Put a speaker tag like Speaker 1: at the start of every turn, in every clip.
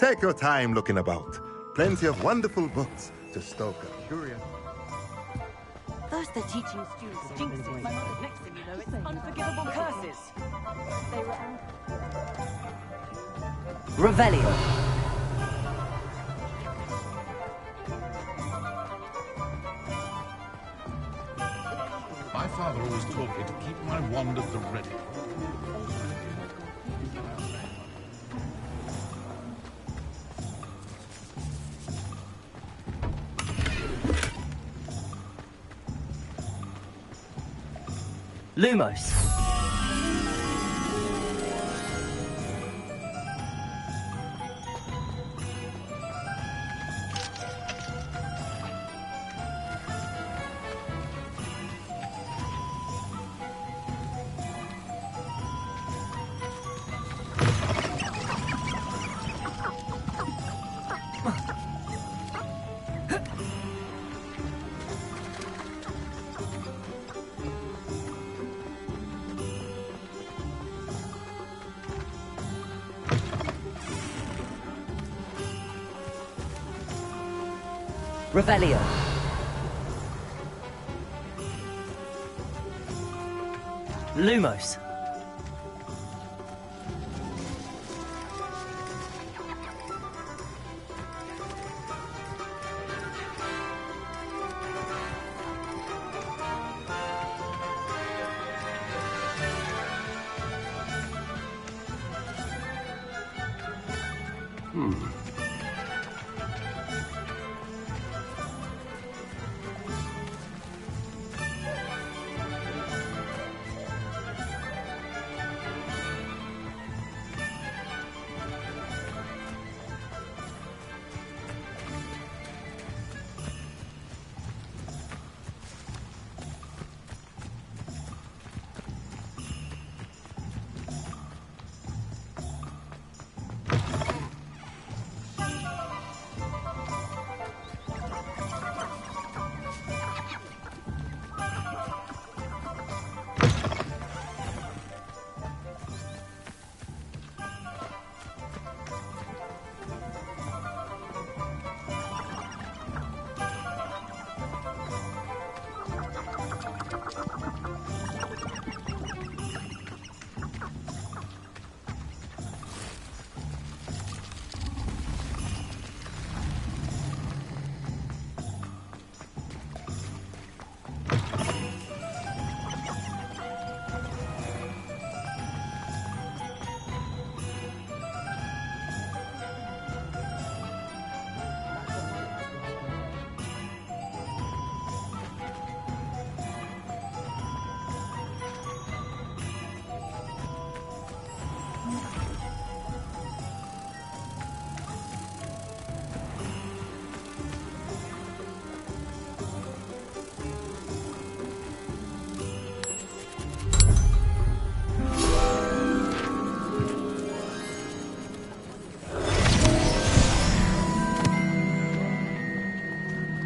Speaker 1: Take your time looking about. Plenty of wonderful books to stoke a curious...
Speaker 2: First they're teaching students jinxes. Next thing you know, it's unforgivable curses. Revelio.
Speaker 3: My father always taught me to keep my wand at the ready.
Speaker 2: Lumos. Revelio. Lumos.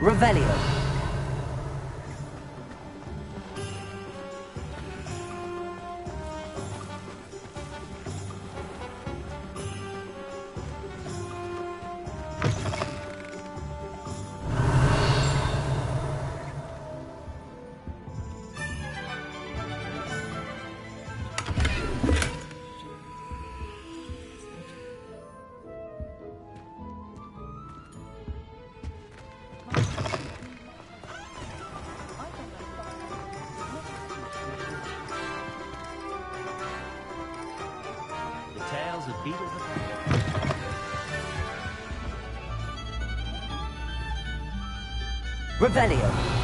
Speaker 2: Revelio. Revelio.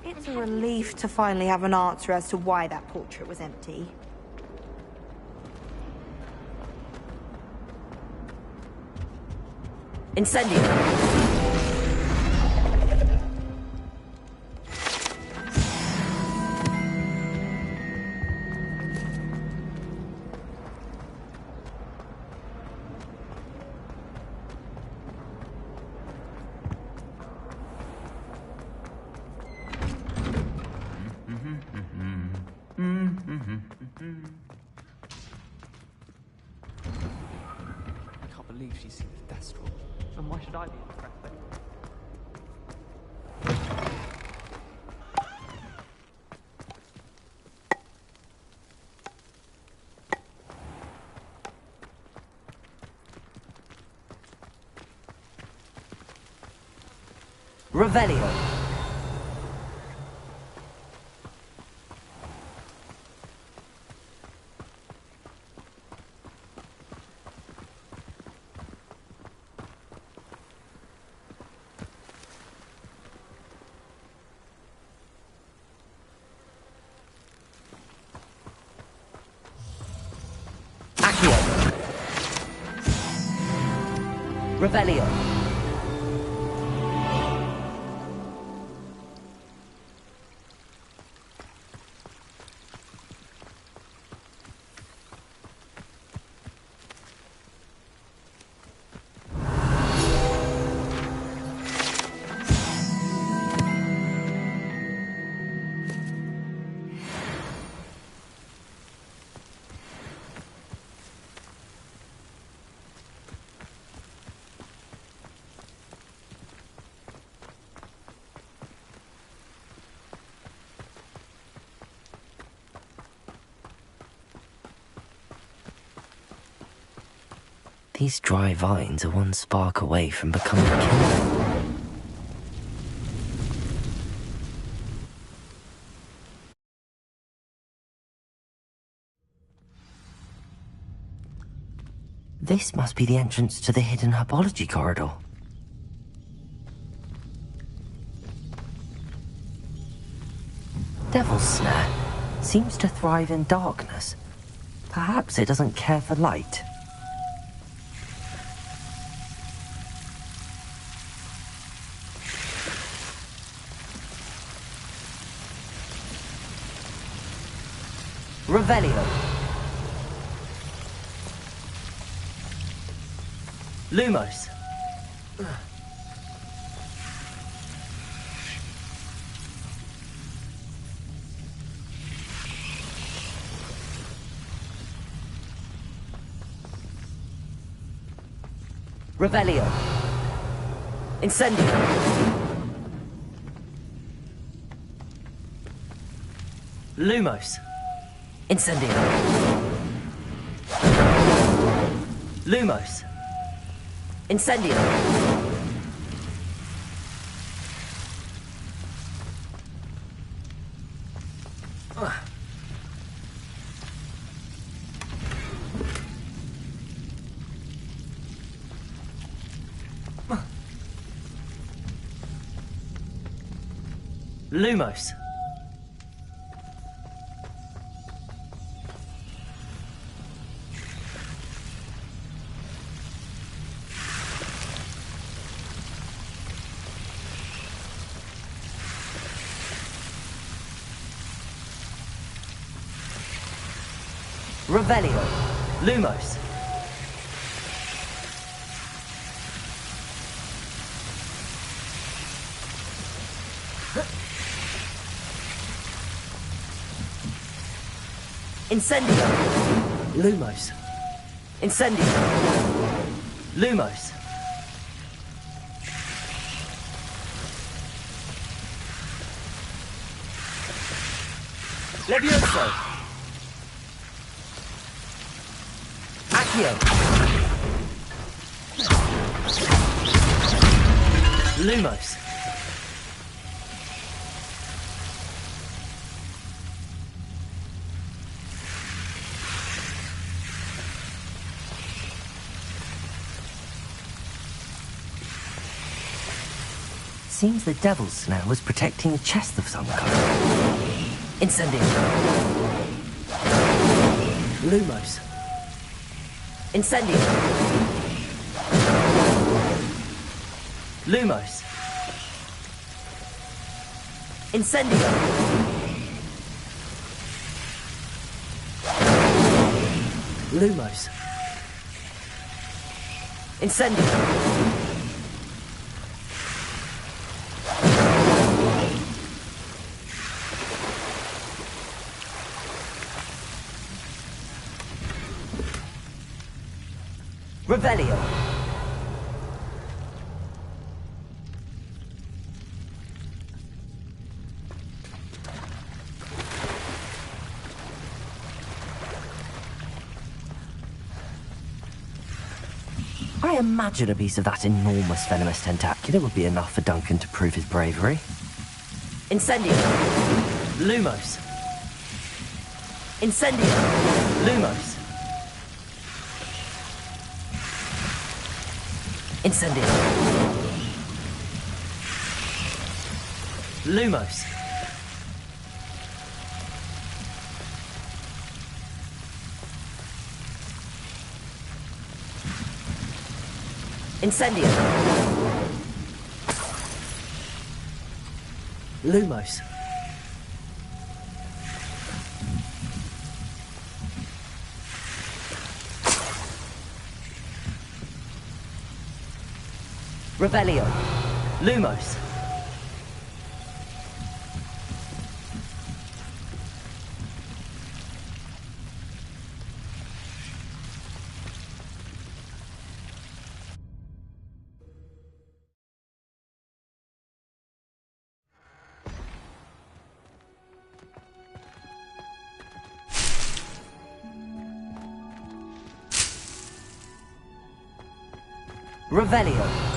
Speaker 2: It's a relief to finally have an answer as to why that portrait was empty.
Speaker 4: Incendio!
Speaker 5: I can't believe she's seen the death scroll. And why should I be impressed?
Speaker 4: Revelio. Revelio. These dry vines are one spark away from becoming killer. This must be the entrance to the hidden herbology corridor. Devil's Snare seems to thrive in darkness. Perhaps it doesn't care for light. Revelio. Lumos. Revelio. Incendio. Lumos. Incendio. Lumos. Incendio. Lumos. Revelio. Lumos. Incendio. Lumos. Incendio. Lumos. Levioso. Accio. Lumos. Seems the Devil's Snow was protecting a chest of some kind. Incendio. Lumos. Incendio. Lumos. Incendio. Lumos. Incendio. Revelio. I imagine a piece of that enormous venomous tentacular would be enough for Duncan to prove his bravery. Incendio. Lumos. Incendio. Lumos. Incendio. Lumos. Incendio. Lumos. Revelio. Lumos. Revelio.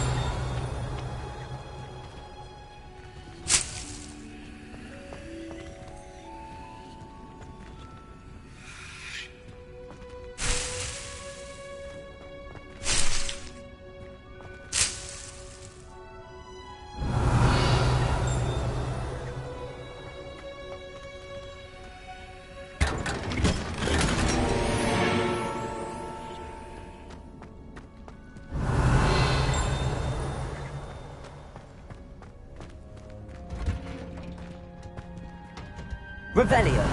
Speaker 4: Revelio.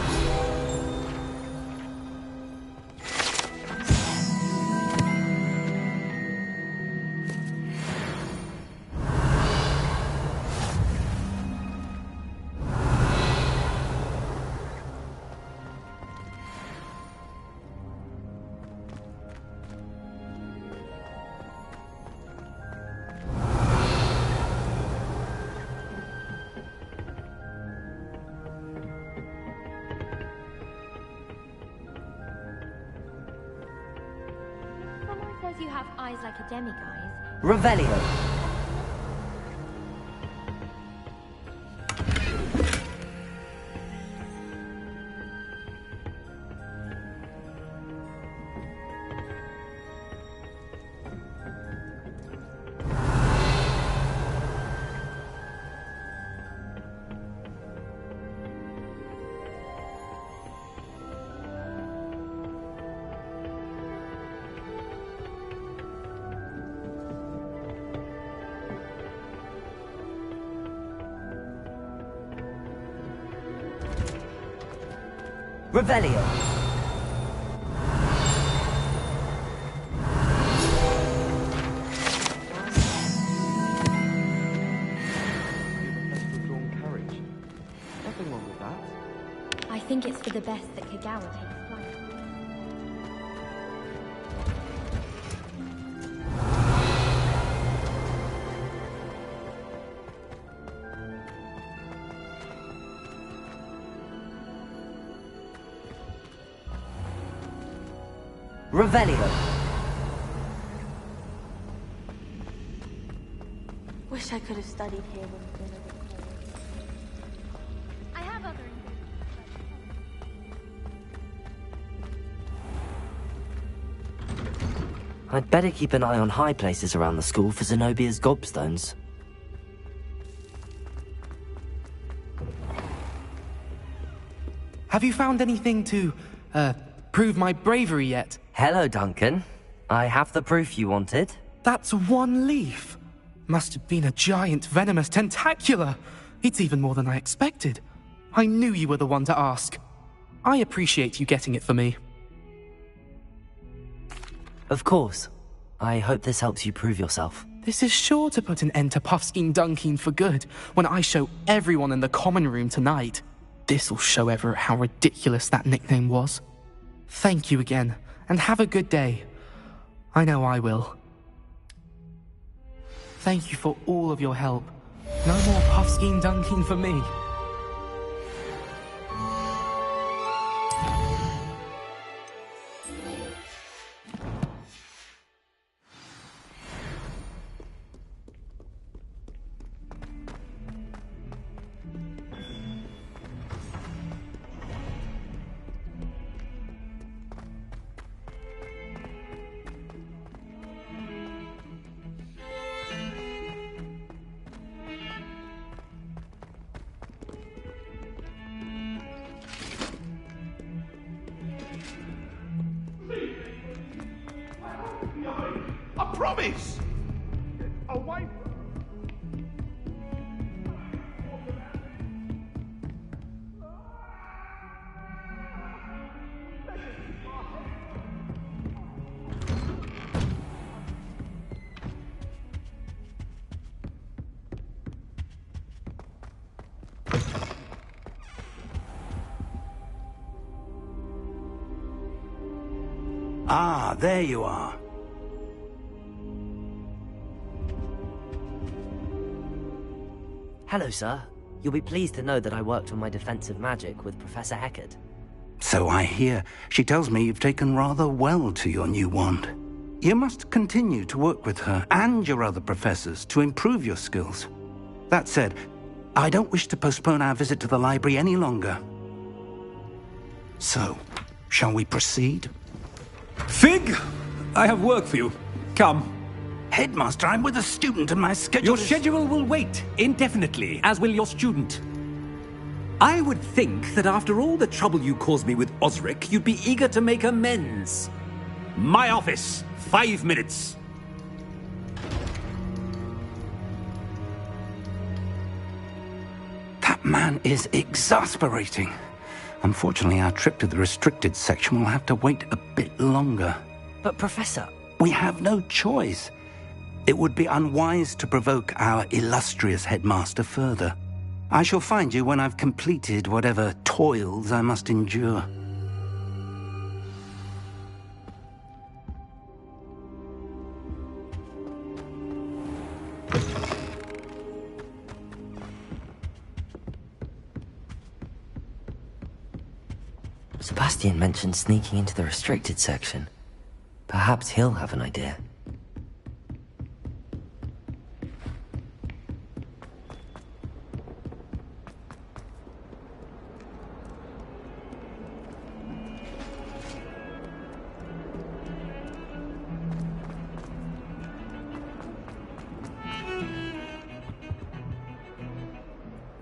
Speaker 6: You have eyes like a demiguise.
Speaker 4: Revelio. Revelio.
Speaker 5: nothing wrong with that.
Speaker 6: I think it's for the best that Kagawa takes flight.
Speaker 4: Revelio.
Speaker 2: Wish I could have studied here when I've been a bit more.
Speaker 6: I have other ingredients.
Speaker 4: I'd better keep an eye on high places around the school for Zenobia's gobstones.
Speaker 5: Have you found anything to, prove my bravery yet?
Speaker 4: Hello, Duncan. I have the proof you wanted.
Speaker 5: That's one leaf. Must have been a giant venomous tentacula. It's even more than I expected. I knew you were the one to ask. I appreciate you getting it for me.
Speaker 4: Of course. I hope this helps you prove yourself.
Speaker 6: This is sure to put an end to Puffskein Dunkeen for good when I show everyone in the common room tonight. This'll show Everett how ridiculous that nickname was. Thank you again, and have a good day. I know I will. Thank you for all of your help. No more Puffskein Dunkeen for me.
Speaker 3: I promise!
Speaker 1: Away!
Speaker 7: Ah, there you are.
Speaker 4: Hello, sir. You'll be pleased to know that I worked on my defensive magic with Professor Heckard.
Speaker 7: So I hear. She tells me you've taken rather well to your new wand. You must continue to work with her and your other professors to improve your skills. That said, I don't wish to postpone our visit to the library any longer. So, shall we proceed?
Speaker 8: Fig, I have work for you. Come.
Speaker 7: Headmaster, I'm with a student and my schedule
Speaker 8: Your
Speaker 7: is...
Speaker 8: schedule will wait indefinitely, as will your student. I would think that after all the trouble you caused me with Osric, you'd be eager to make amends. My office, 5 minutes.
Speaker 7: That man is exasperating. Unfortunately, our trip to the restricted section will have to wait a bit longer.
Speaker 4: But, Professor...
Speaker 7: We have no choice. It would be unwise to provoke our illustrious headmaster further. I shall find you when I've completed whatever toils I must endure.
Speaker 4: Sebastian mentioned sneaking into the restricted section. Perhaps he'll have an idea.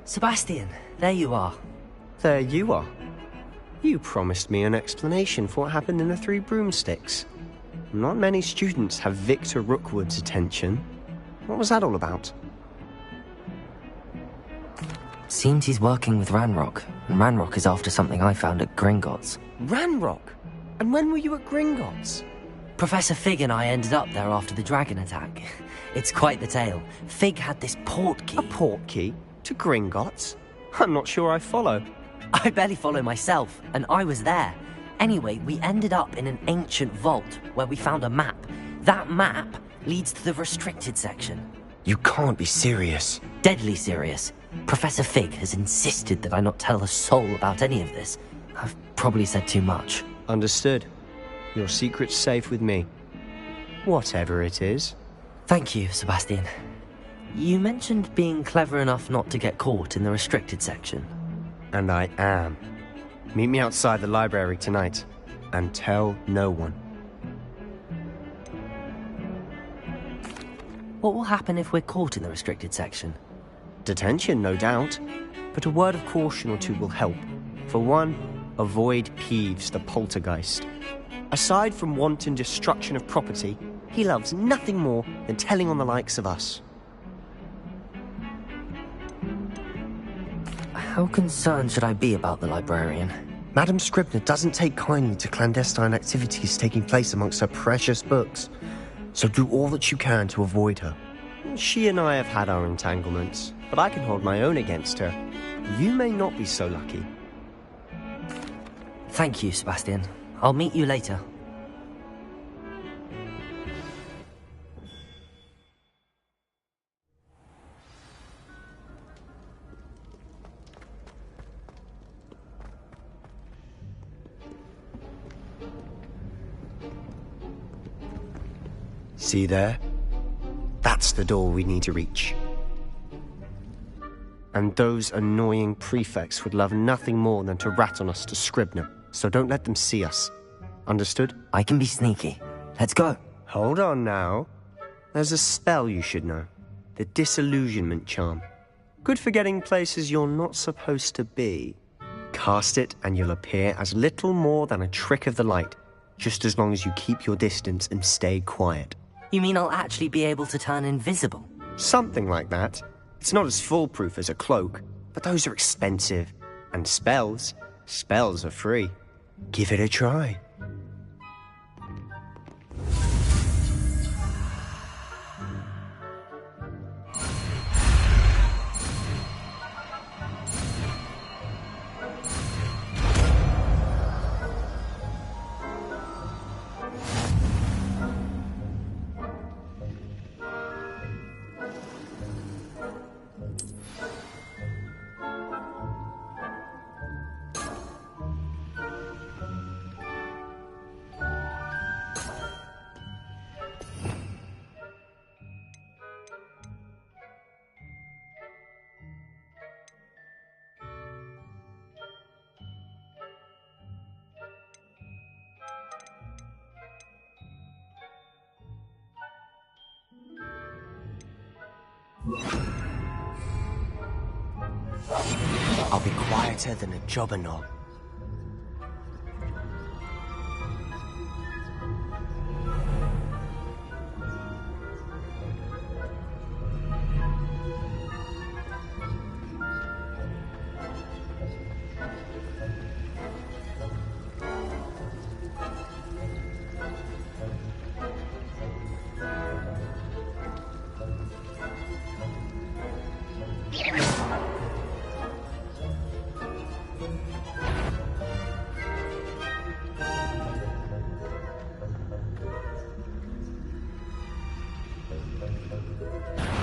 Speaker 4: Sebastian, there you are.
Speaker 9: There you are. You promised me an explanation for what happened in the Three Broomsticks. Not many students have Victor Rookwood's attention. What was that all about?
Speaker 4: Seems he's working with Ranrock, and Ranrock is after something I found at Gringotts.
Speaker 9: Ranrock? And when were you at Gringotts?
Speaker 4: Professor Fig and I ended up there after the dragon attack. It's quite the tale. Fig had this port key.
Speaker 9: A port key? To Gringotts? I'm not sure I follow.
Speaker 4: I barely follow myself, and I was there. Anyway, we ended up in an ancient vault where we found a map. That map leads to the restricted section.
Speaker 9: You can't be serious.
Speaker 4: Deadly serious. Professor Fig has insisted that I not tell a soul about any of this. I've probably said too much.
Speaker 9: Understood. Your secret's safe with me. Whatever it is.
Speaker 4: Thank you, Sebastian. You mentioned being clever enough not to get caught in the restricted section.
Speaker 9: And I am. Meet me outside the library tonight, and tell no one.
Speaker 4: What will happen if we're caught in the restricted section?
Speaker 9: Detention, no doubt. But a word of caution or two will help. For one, avoid Peeves, the poltergeist. Aside from wanton destruction of property, he loves nothing more than telling on the likes of us.
Speaker 4: How concerned should I be about the librarian?
Speaker 9: Madame Scribner doesn't take kindly to clandestine activities taking place amongst her precious books, so do all that you can to avoid her. She and I have had our entanglements, but I can hold my own against her. You may not be so lucky.
Speaker 4: Thank you, Sebastian. I'll meet you later.
Speaker 9: See there? That's the door we need to reach. And those annoying prefects would love nothing more than to rat on us to Scribner, so don't let them see us. Understood?
Speaker 4: I can be sneaky. Let's go.
Speaker 9: Hold on now. There's a spell you should know. The disillusionment charm. Good for getting places you're not supposed to be. Cast it and you'll appear as little more than a trick of the light, just as long as you keep your distance and stay quiet.
Speaker 4: You mean I'll actually be able to turn invisible?
Speaker 9: Something like that. It's not as foolproof as a cloak, but those are expensive. And spells are free. Give it a try. I'll be quieter than a jobberknoll.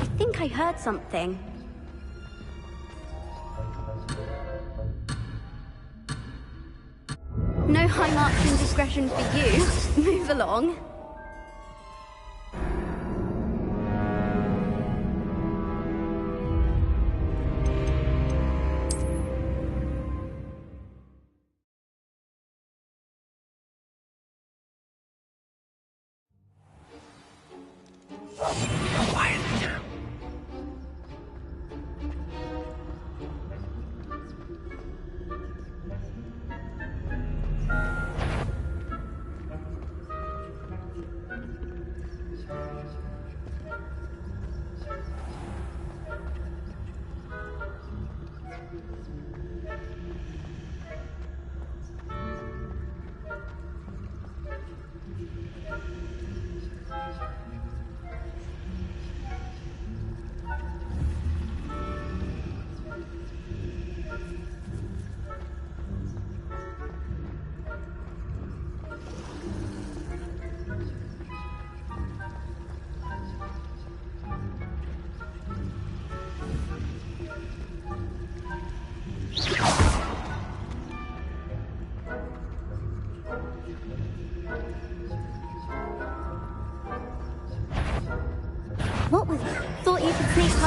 Speaker 10: I think I heard something. No high marks in discretion for you. Move along.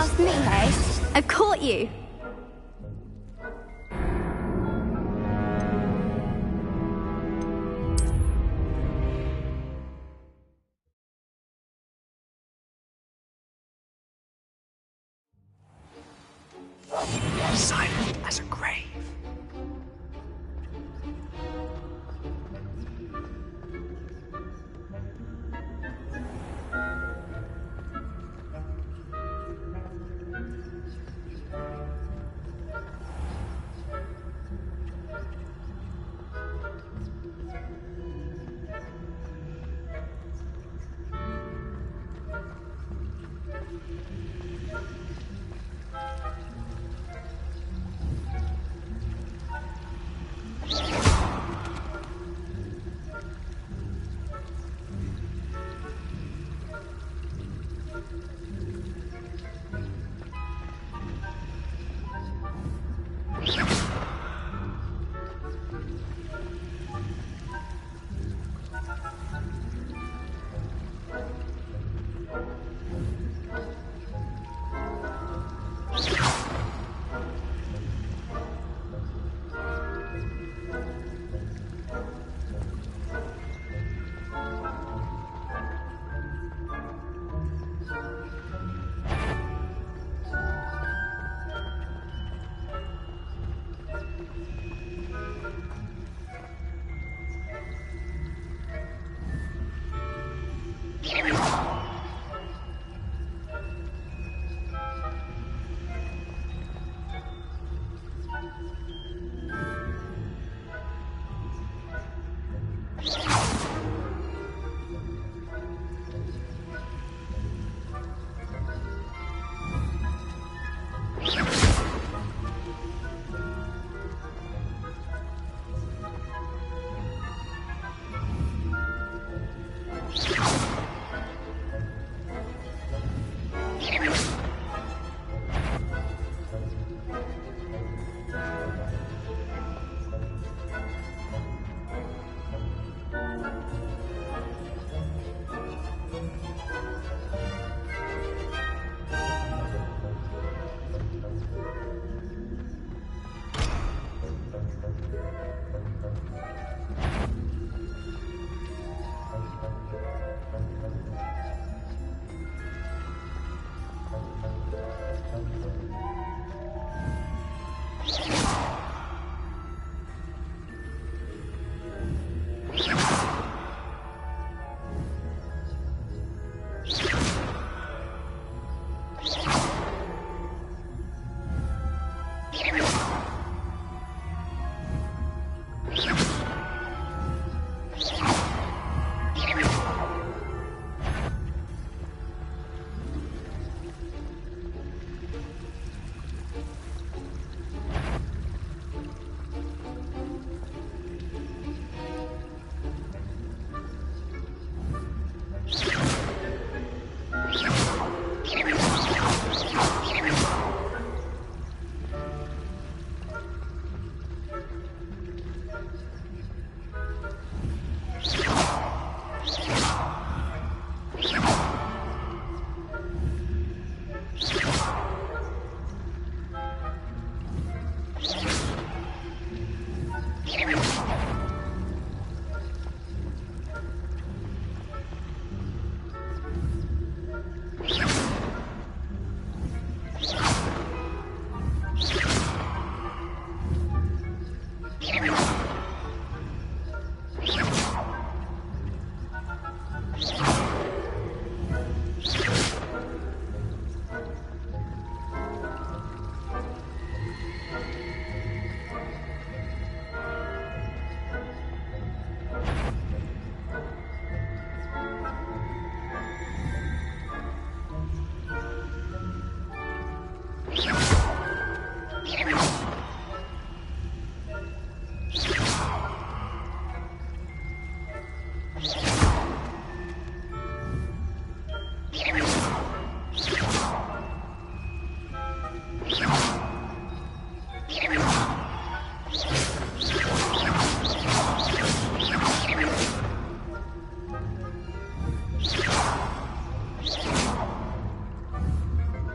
Speaker 10: past me, hey? I've caught you.
Speaker 4: Silent as a grave.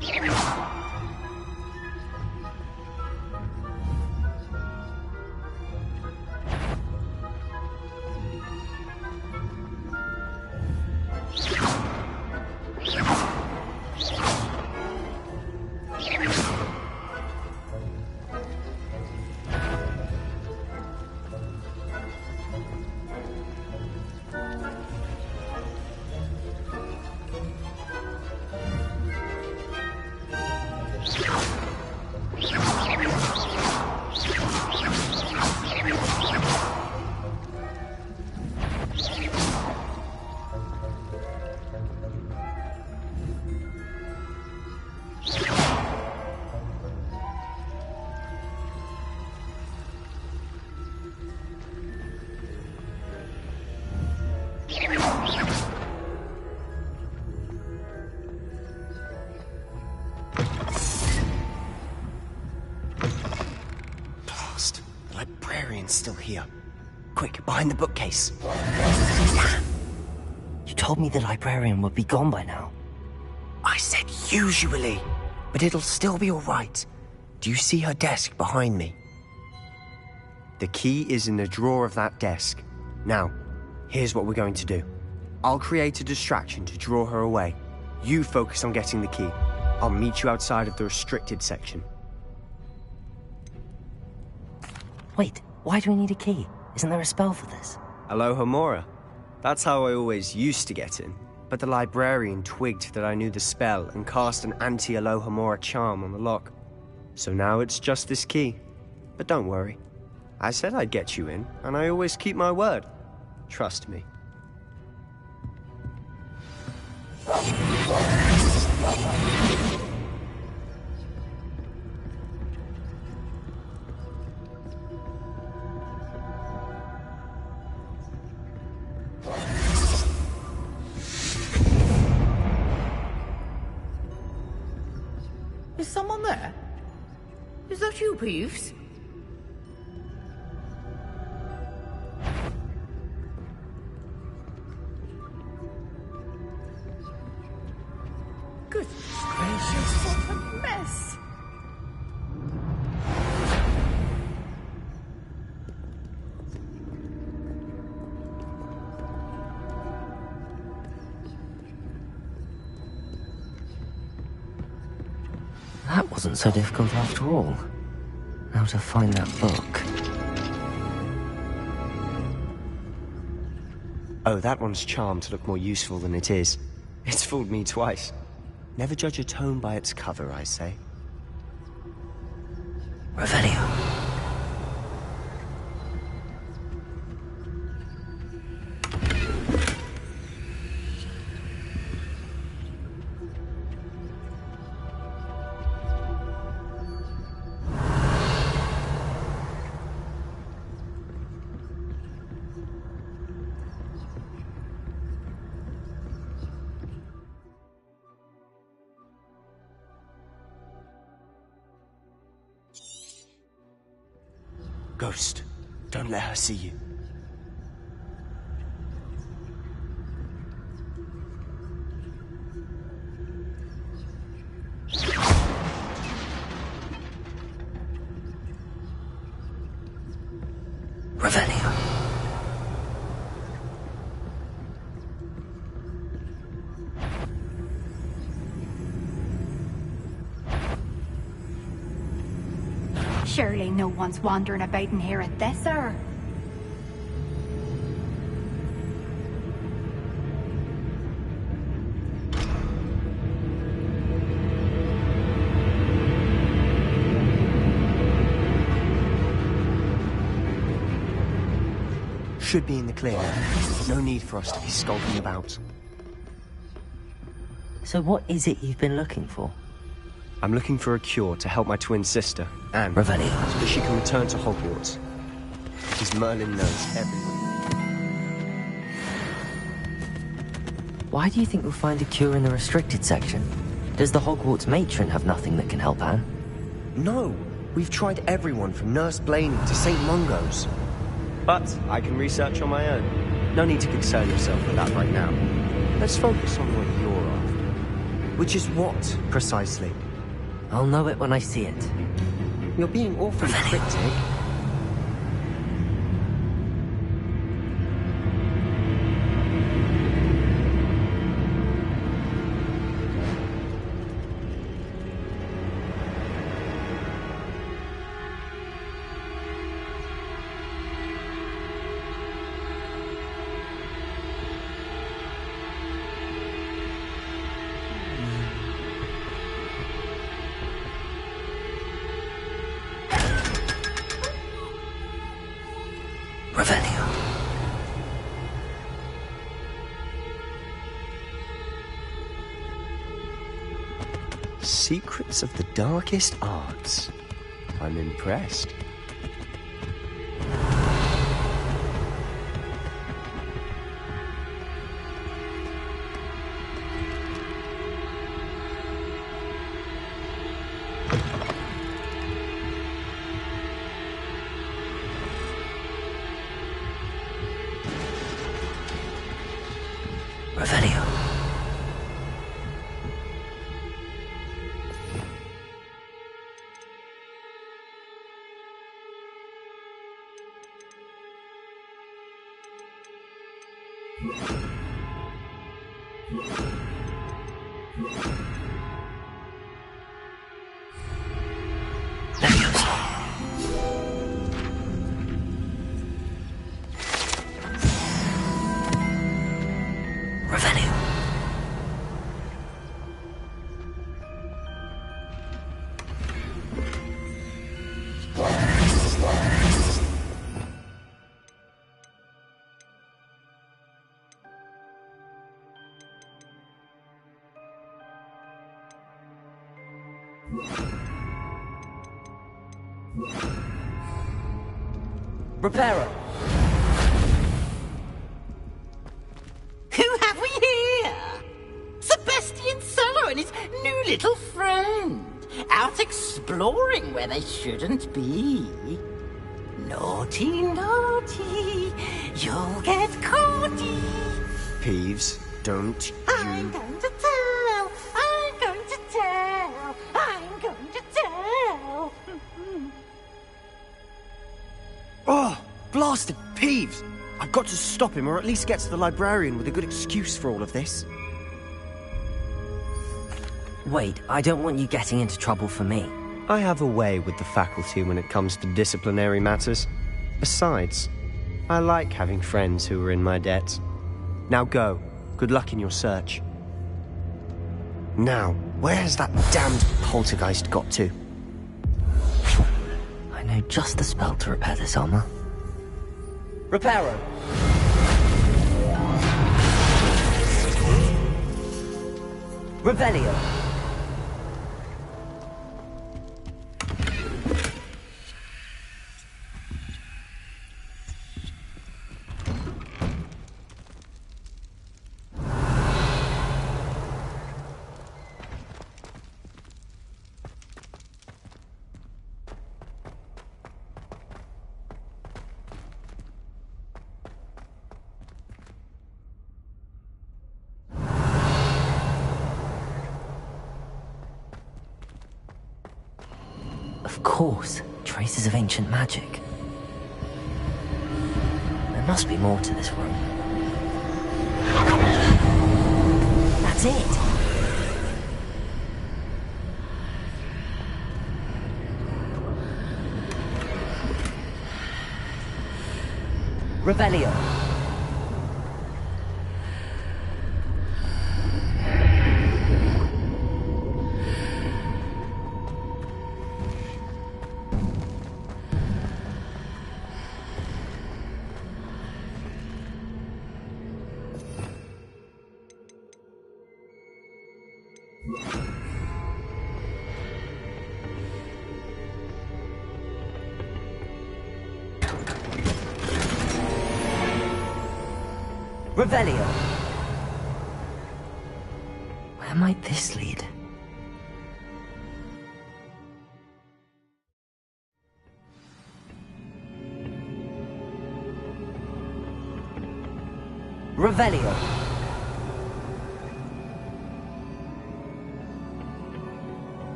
Speaker 10: Give me
Speaker 9: last. The librarian's still here. Quick, behind the bookcase.
Speaker 4: Damn. You told me the librarian would be gone by now.
Speaker 9: I said usually, but it'll still be all right. Do you see her desk behind me? The key is in the drawer of that desk. Now, here's what we're going to do. I'll create a distraction to draw her away. You focus on getting the key. I'll meet you outside of the restricted section.
Speaker 4: Wait, why do we need a key? Isn't there a spell for this?
Speaker 9: Alohomora. That's how I always used to get in. But the librarian twigged that I knew the spell and cast an anti-Alohomora charm on the lock. So now it's just this key. But don't worry. I said I'd get you in, and I always keep my word. Trust me.
Speaker 2: Is someone there? Is that you, Peeves? Goodness gracious, what a mess!
Speaker 4: That wasn't so difficult after all. Now to find that book.
Speaker 9: Oh, that one's charmed to look more useful than it is. It's fooled me twice. Never judge a tome by its cover, I say.
Speaker 4: Revelio.
Speaker 9: Ghost, don't let her see you.
Speaker 4: Revelio.
Speaker 10: Surely no one's wandering about in here at this hour.
Speaker 9: Should be in the clear now. No need for us to be skulking about.
Speaker 4: So what is it you've been looking for?
Speaker 9: I'm looking for a cure to help my twin sister, Anne,
Speaker 4: Revelio.
Speaker 9: so that she can return to Hogwarts. Because Merlin knows everything.
Speaker 4: Why do you think we'll find a cure in the restricted section? Does the Hogwarts matron have nothing that can help Anne?
Speaker 9: No, we've tried everyone from Nurse Blaney to St. Mungo's. But I can research on my own. No need to concern yourself with that right now. Let's focus on what you're after. Which is what, precisely?
Speaker 4: I'll know it when I see it.
Speaker 9: You're being awfully cryptic.
Speaker 4: Revelio.
Speaker 9: Secrets of the darkest arts. I'm impressed.
Speaker 4: Revelio. Reparo.
Speaker 2: Who have we here? Sebastian Solo and his new little friend. Out exploring where they shouldn't be. Naughty, naughty. You'll get caughty.
Speaker 9: Peeves, don't
Speaker 2: I'm going to tell. I'm going to tell. I'm going to tell.
Speaker 9: Oh, blasted Peeves! I've got to stop him, or at least get to the librarian with a good excuse for all of this.
Speaker 4: Wait, I don't want you getting into trouble for me.
Speaker 9: I have a way with the faculty when it comes to disciplinary matters. Besides, I like having friends who are in my debt. Now go. Good luck in your search. Now, where has that damned poltergeist got to?
Speaker 4: I know just the spell to repair this armor. Reparo. Revelio. Of course, traces of ancient magic. There must be more to this room. That's it! Revelio. Revelio. Where might this lead? Revelio.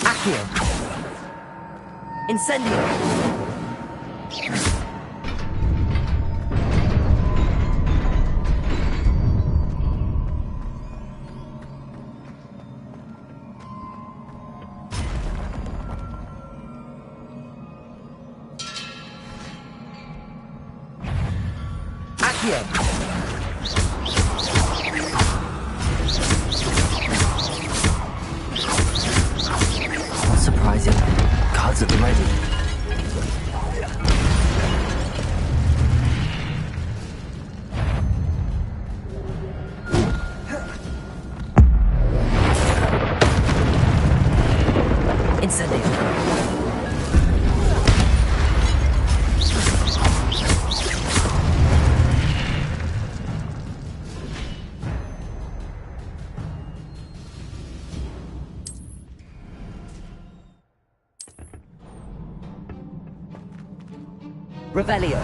Speaker 4: Accio. Incendio! Accio! Not surprising. Cards at the ready. Revelio.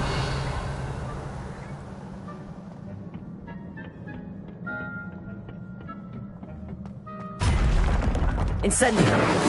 Speaker 4: Incendio.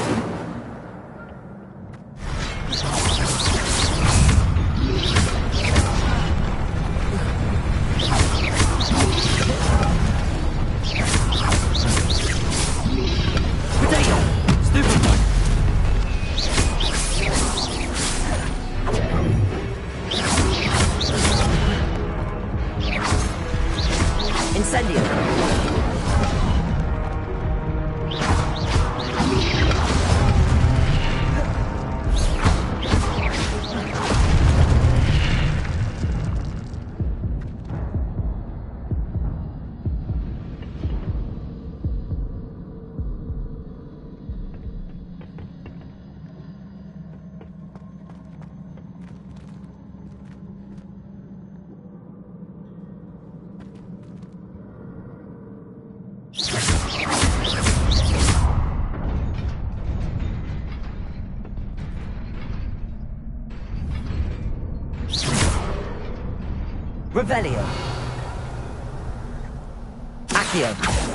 Speaker 4: Revelio. Accio.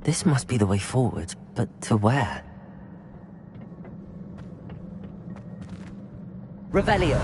Speaker 4: This must be the way forward, but to where? Revelio.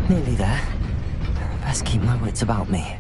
Speaker 4: Nearly there. Best keep my wits about me.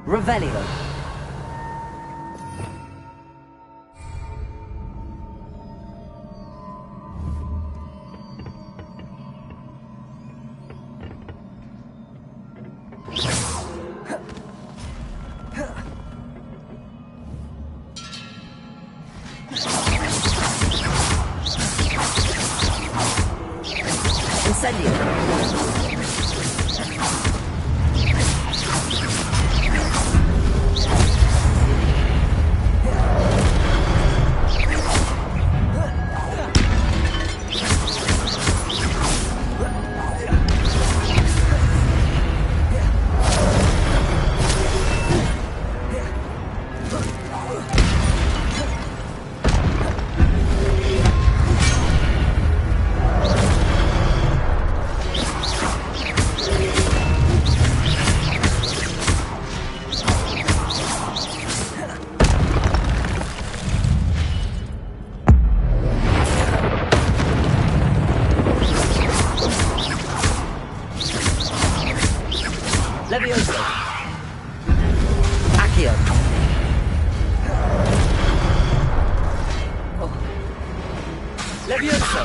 Speaker 4: Revelio. Levioso!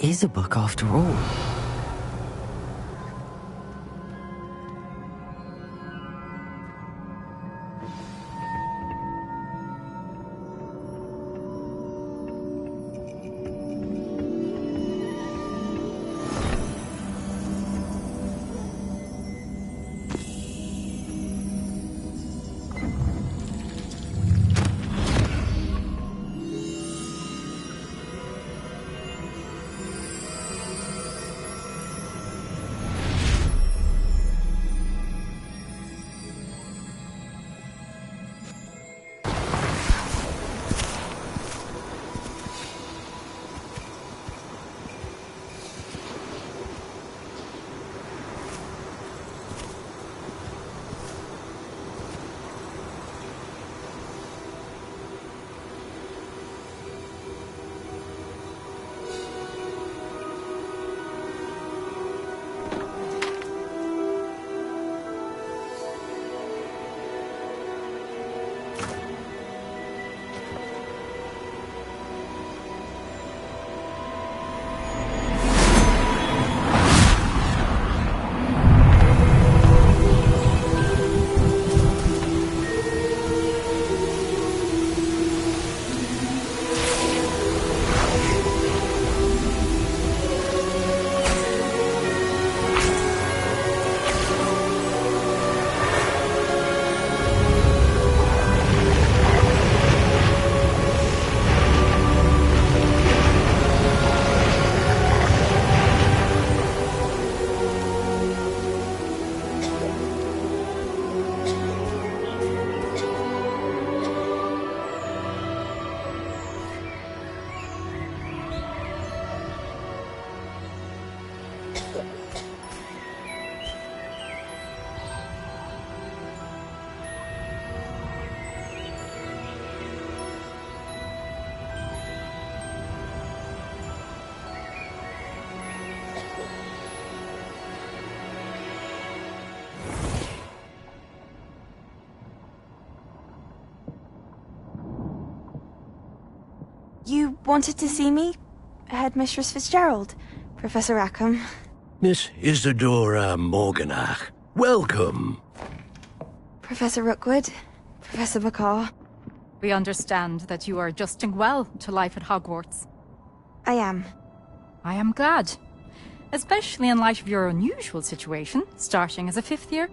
Speaker 4: is a book after all.
Speaker 11: You wanted to see me? Headmistress Fitzgerald? Professor Rackham?
Speaker 12: Miss Isadora Morganach, welcome.
Speaker 11: Professor Rookwood? Professor McCaw?
Speaker 13: We understand that you are adjusting well to life at Hogwarts.
Speaker 11: I am.
Speaker 13: I am glad. Especially in light of your unusual situation, starting as a 5th year.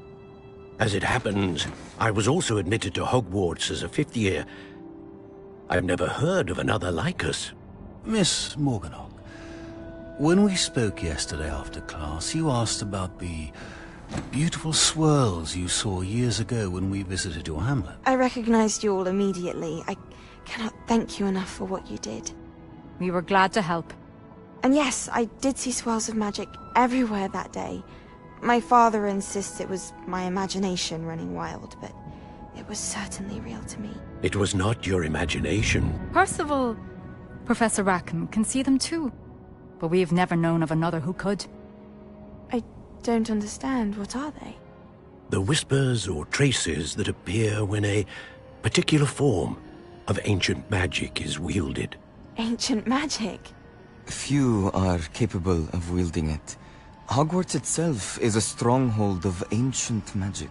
Speaker 12: As it happens, I was also admitted to Hogwarts as a 5th year. I've never heard of another like us.
Speaker 14: Miss Morganach, when we spoke yesterday after class, you asked about the beautiful swirls you saw years ago when we visited your hamlet.
Speaker 11: I recognized you all immediately. I cannot thank you enough for what you did.
Speaker 13: We were glad to help.
Speaker 11: And yes, I did see swirls of magic everywhere that day. My father insists it was my imagination running wild, but it was certainly real to me.
Speaker 12: It was not your imagination.
Speaker 13: Percival, Professor Rackham can see them too. But we have never known of another who could.
Speaker 11: I don't understand. What are they?
Speaker 12: The whispers or traces that appear when a particular form of ancient magic is wielded.
Speaker 11: Ancient magic?
Speaker 15: Few are capable of wielding it. Hogwarts itself is a stronghold of ancient magic.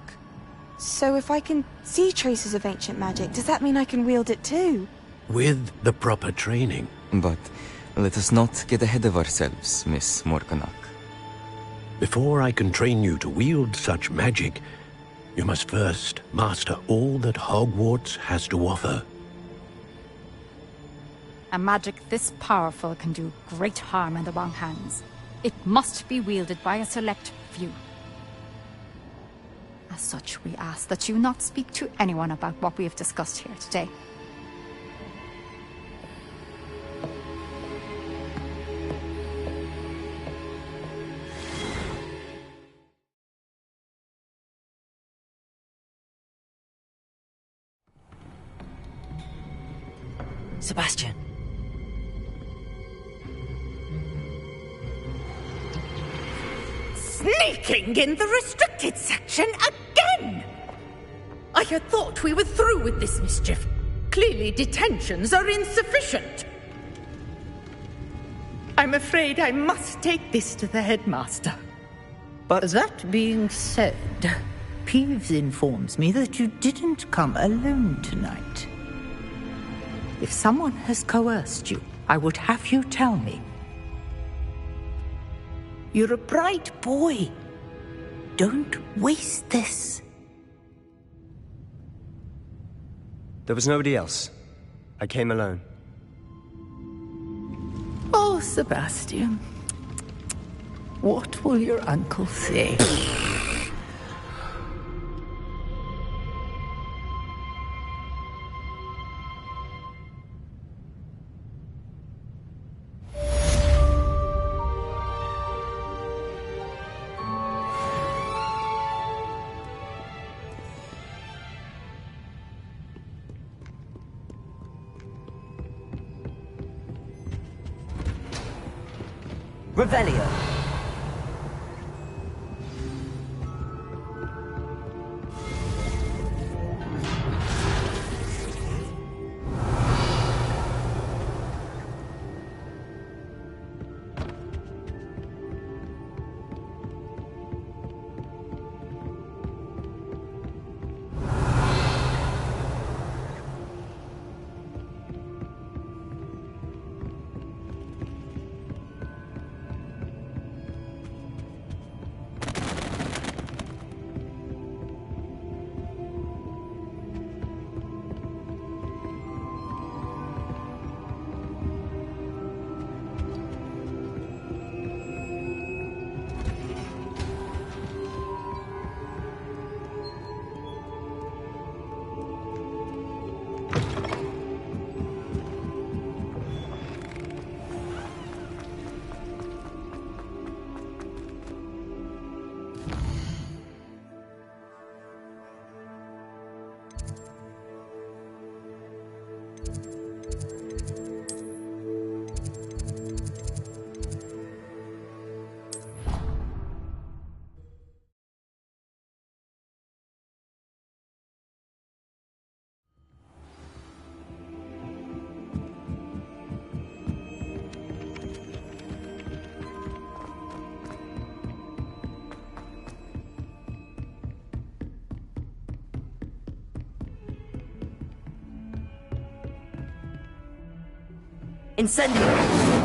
Speaker 11: So if I can see traces of ancient magic, does that mean I can wield it too?
Speaker 12: With the proper training.
Speaker 15: But let us not get ahead of ourselves, Miss Morganach.
Speaker 12: Before I can train you to wield such magic, you must first master all that Hogwarts has to offer.
Speaker 13: A magic this powerful can do great harm in the wrong hands. It must be wielded by a select few. As such, we ask that you not speak to anyone about what we have discussed here today.
Speaker 4: Sebastian.
Speaker 16: Sneaking in the restricted section again! I had thought we were through with this mischief. Clearly detentions are insufficient. I'm afraid I must take this to the headmaster. But that being said, Peeves informs me that you didn't come alone tonight. If someone has coerced you, I would have you tell me. You're a bright boy. Don't waste this.
Speaker 9: There was nobody else. I came alone.
Speaker 16: Oh, Sebastian. What will your uncle say?
Speaker 4: Revelio. Incendio!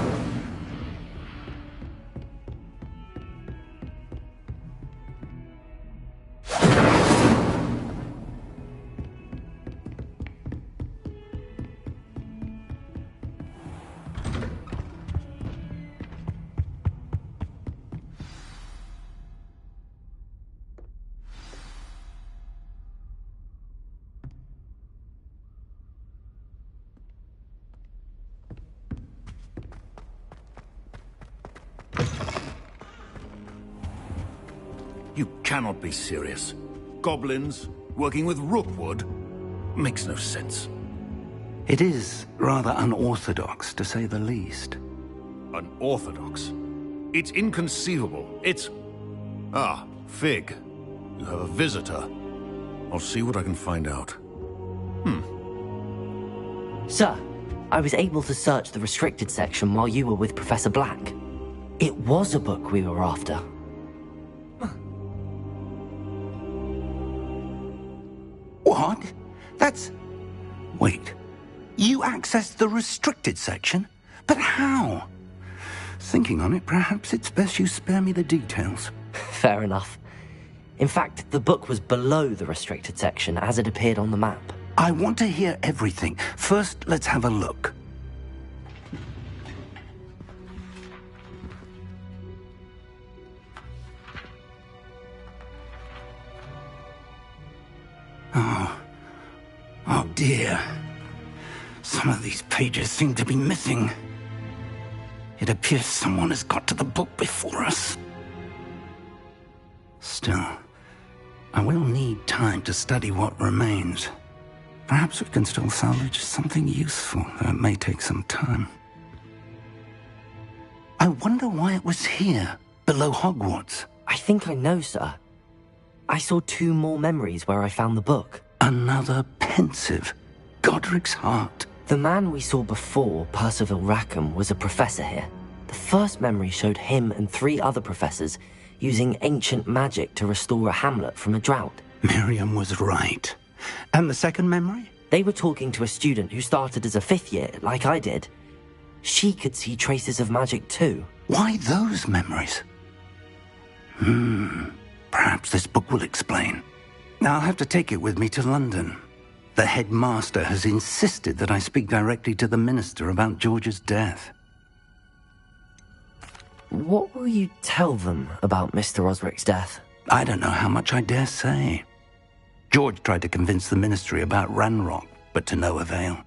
Speaker 3: You cannot be serious. Goblins working with rookwood makes no sense.
Speaker 7: It is rather unorthodox, to say the least.
Speaker 3: Unorthodox? It's inconceivable. It's... Ah, Fig. You have a visitor. I'll see what I can find out.
Speaker 4: Sir, I was able to search the restricted section while you were with Professor Black. It was a book we were after.
Speaker 7: What? That's... Wait. You accessed the restricted section? But how? Thinking on it, perhaps it's best you spare me the details.
Speaker 4: Fair enough. In fact, the book was below the restricted section as it appeared on the map.
Speaker 7: I want to hear everything. First, let's have a look. Oh dear. Some of these pages seem to be missing. It appears someone has got to the book before us. Still, I will need time to study what remains. Perhaps we can still salvage something useful, though it may take some time. I wonder why it was here, below Hogwarts.
Speaker 4: I think I know, sir. I saw 2 more memories where I found the book.
Speaker 7: Another pensive. Godric's heart.
Speaker 4: The man we saw before, Percival Rackham, was a professor here. The first memory showed him and 3 other professors using ancient magic to restore a hamlet from a drought.
Speaker 7: Miriam was right. And the second memory?
Speaker 4: They were talking to a student who started as a 5th year, like I did. She could see traces of magic too.
Speaker 7: Why those memories? Perhaps this book will explain. I'll have to take it with me to London. The headmaster has insisted that I speak directly to the minister about George's death.
Speaker 4: What will you tell them about Mr. Osric's death?
Speaker 7: I don't know how much I dare say. George tried to convince the ministry about Ranrock, but to no avail.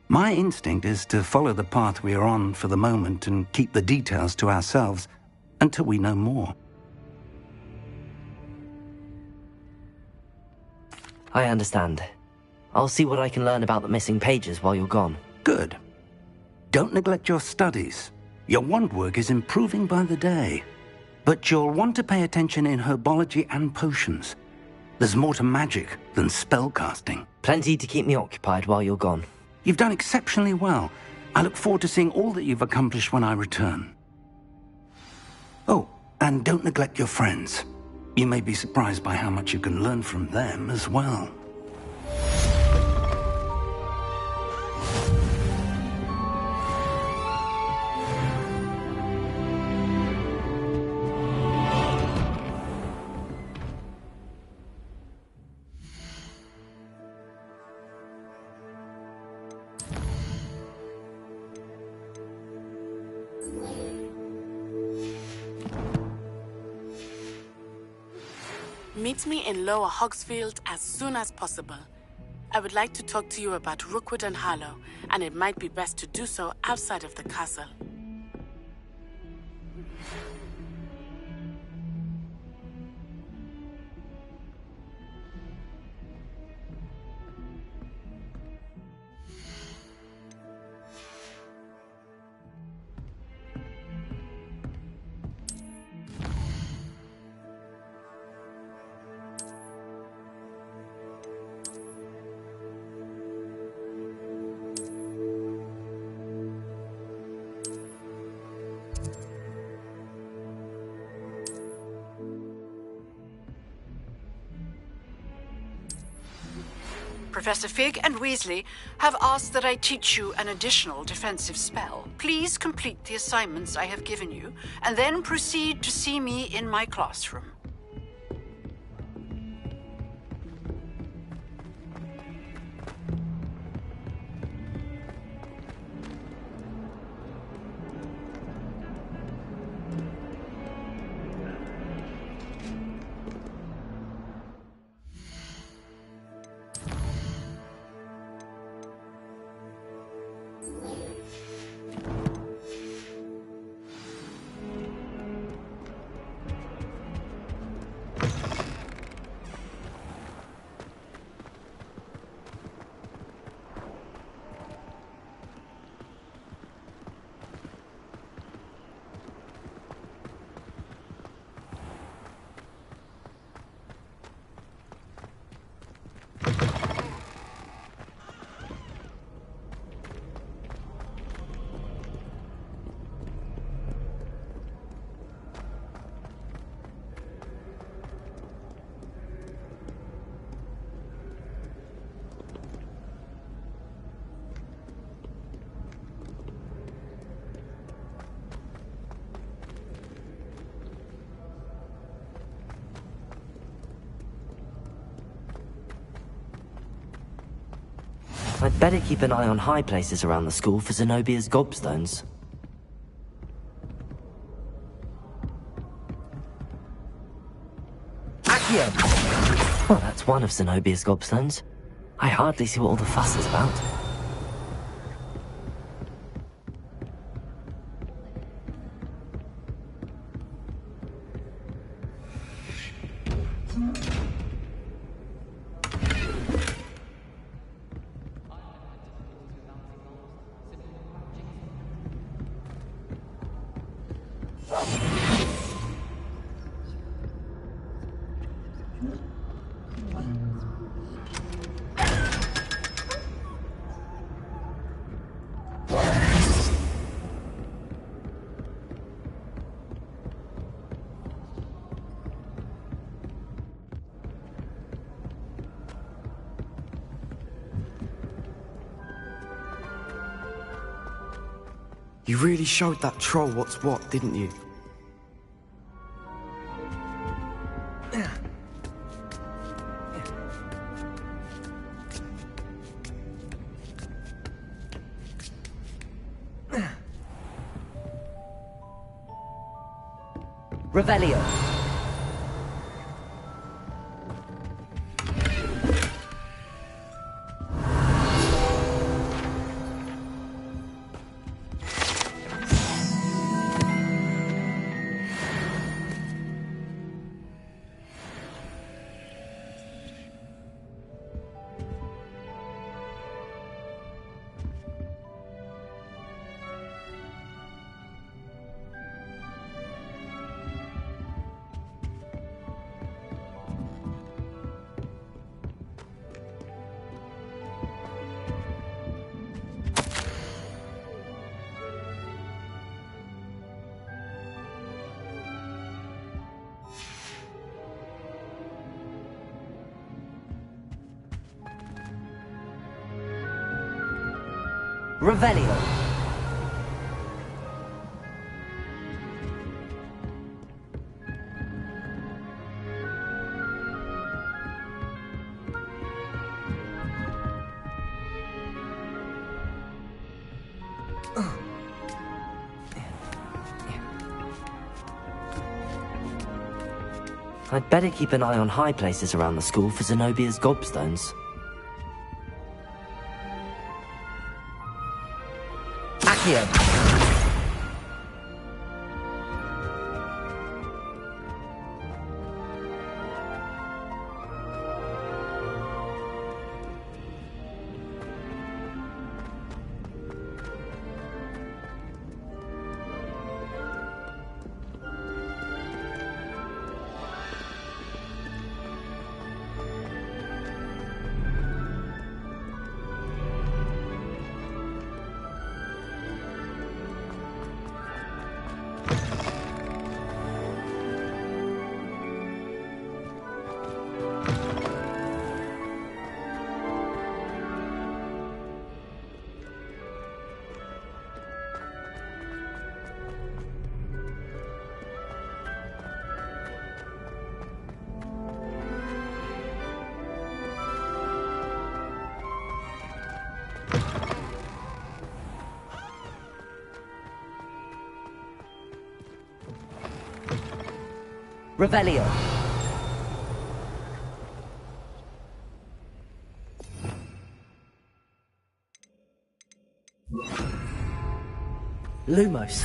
Speaker 7: My instinct is to follow the path we are on for the moment and keep the details to ourselves until we know more.
Speaker 4: I understand. I'll see what I can learn about the missing pages while you're gone.
Speaker 7: Good. Don't neglect your studies. Your wand work is improving by the day. But you'll want to pay attention in herbology and potions. There's more to magic than spellcasting.
Speaker 4: Plenty to keep me occupied while you're gone.
Speaker 7: You've done exceptionally well. I look forward to seeing all that you've accomplished when I return. Oh, and don't neglect your friends. You may be surprised by how much you can learn from them as well.
Speaker 17: Meet me in Lower Hogsfield as soon as possible. I would like to talk to you about Rookwood and Harlow, and it might be best to do so outside of the castle.
Speaker 18: Professor Fig and Weasley have asked that I teach you an additional defensive spell. Please complete the assignments I have given you, and then proceed to see me in my classroom.
Speaker 4: I'd better keep an eye on high places around the school for Zenobia's gobstones. Accio! Well, that's one of Zenobia's gobstones. I hardly see what all the fuss is about.
Speaker 19: You really showed that troll what's what, didn't you?
Speaker 4: Revelio. Revelio. I'd better keep an eye on high places around the school for Zenobia's gobstones. Accio. Revelio. Lumos.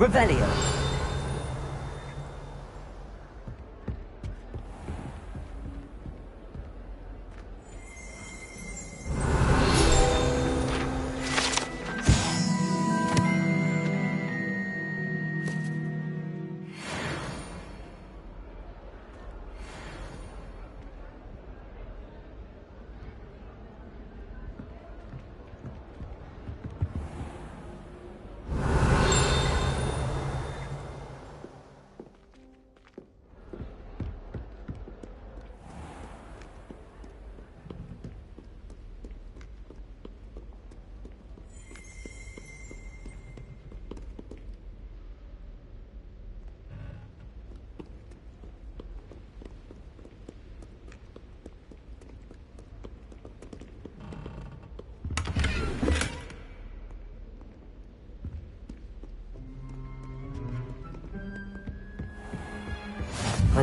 Speaker 4: Revelio.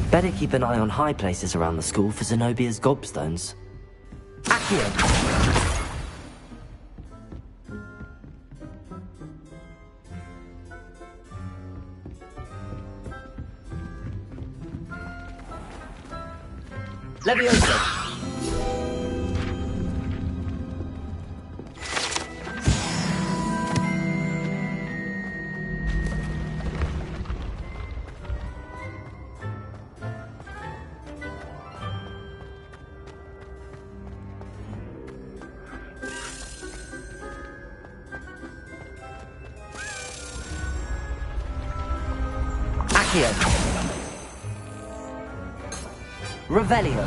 Speaker 4: I'd better keep an eye on high places around the school for Zenobia's gobstones. Accio! Leviosa! Revelio.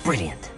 Speaker 4: Brilliant.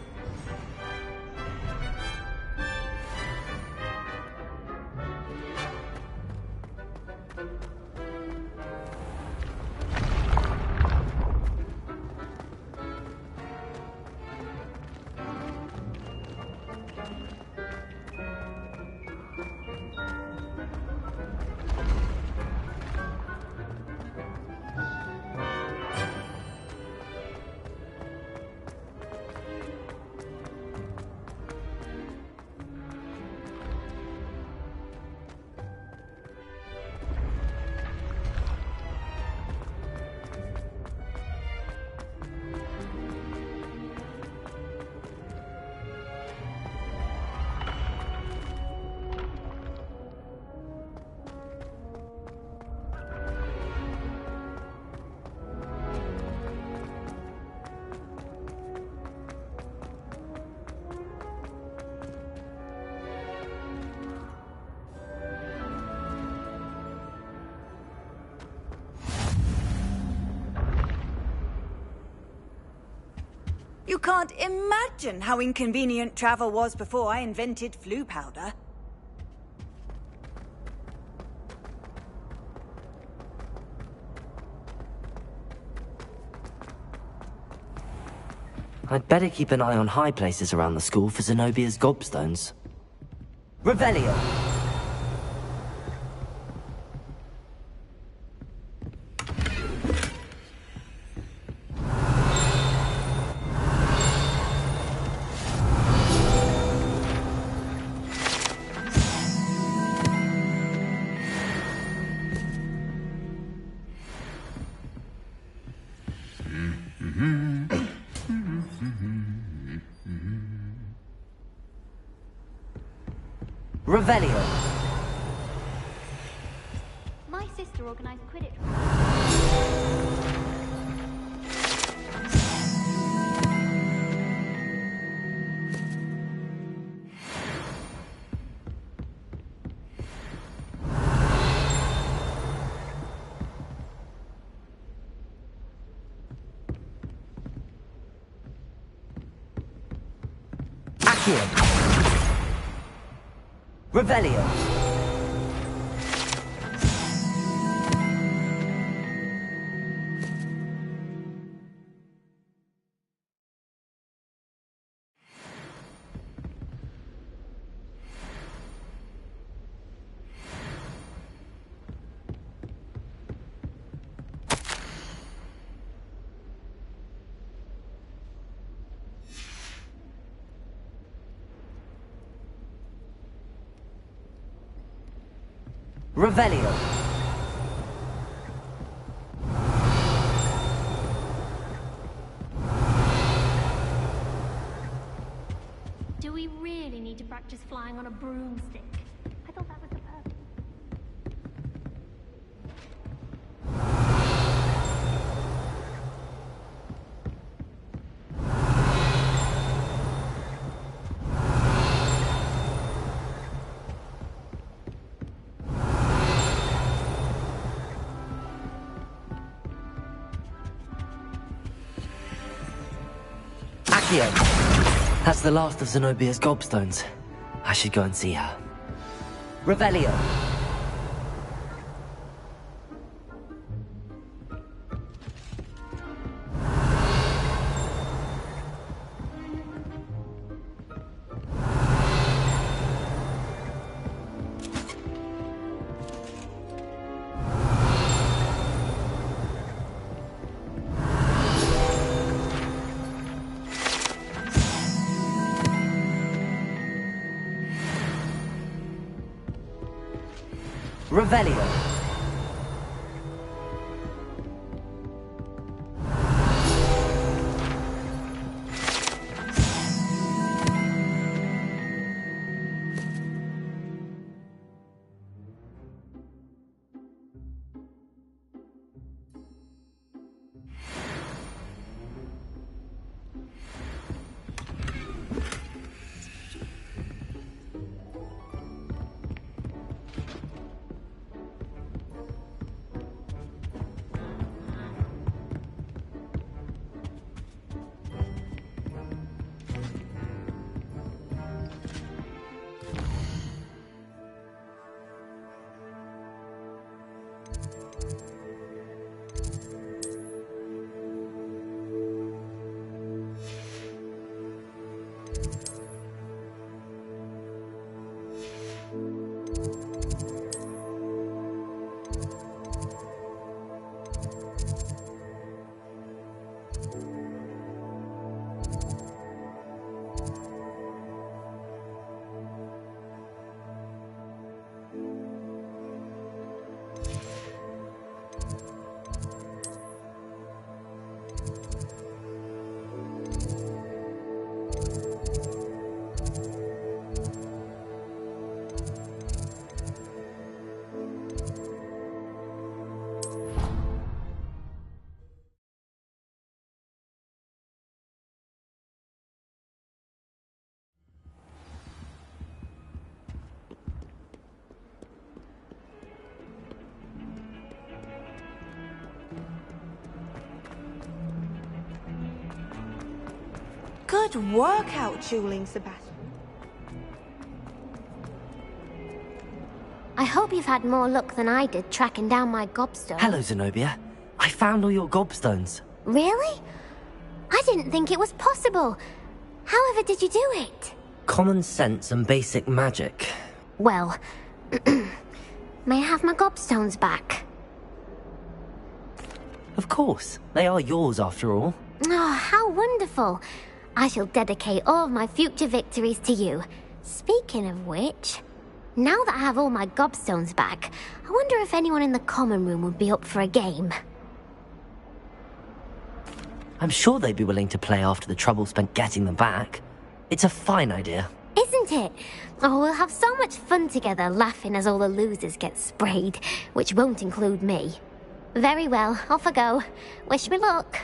Speaker 20: You can't imagine how inconvenient travel was before I invented flu powder.
Speaker 4: I'd better keep an eye on high places around the school for Zenobia's gobstones. Revelio! Revelio.
Speaker 21: My sister organised Quidditch.
Speaker 4: Accio. Revelio. Revelio.
Speaker 21: Do we really need to practice flying on a broomstick? I thought that was the purpose.
Speaker 4: Accio. That's the last of Zenobia's gobstones. I should go and see her. Revelio. Revelio.
Speaker 11: Good work out, dueling, Sebastian.
Speaker 21: I hope you've had more luck than I did tracking down my gobstone.
Speaker 4: Hello, Zenobia. I found all your gobstones.
Speaker 21: Really? I didn't think it was possible. However did you do it?
Speaker 4: Common sense and basic magic.
Speaker 21: Well, may I have my gobstones back?
Speaker 4: Of course. They are yours, after all.
Speaker 21: Oh, how wonderful. I shall dedicate all of my future victories to you. Speaking of which, now that I have all my gobstones back, I wonder if anyone in the common room would be up for a game.
Speaker 4: I'm sure they'd be willing to play after the trouble spent getting them back. It's a fine idea.
Speaker 21: Isn't it? Oh, we'll have so much fun together, laughing as all the losers get sprayed, which won't include me. Very well, off I go. Wish me luck.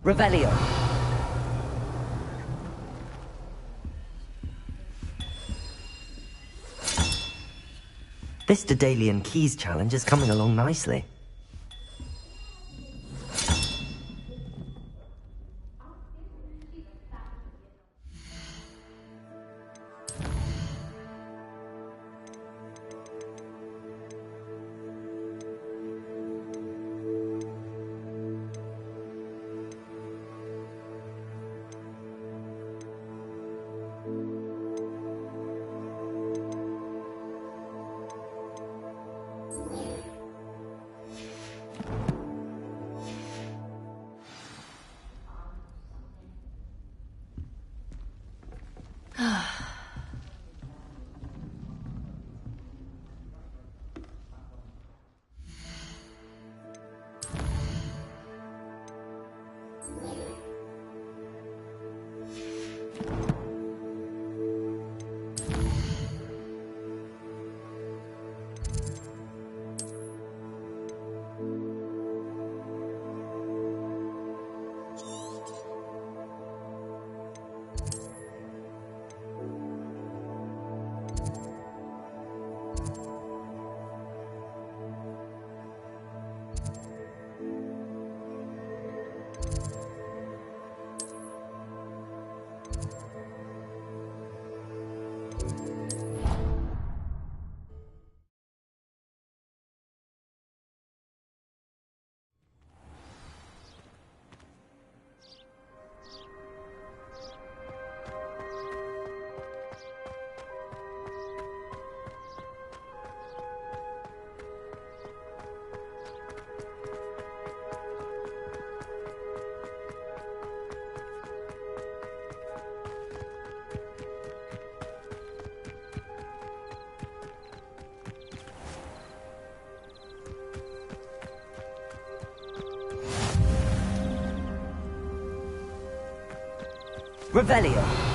Speaker 4: Revelio. This Daedalian Keys challenge is coming along nicely. Revelio.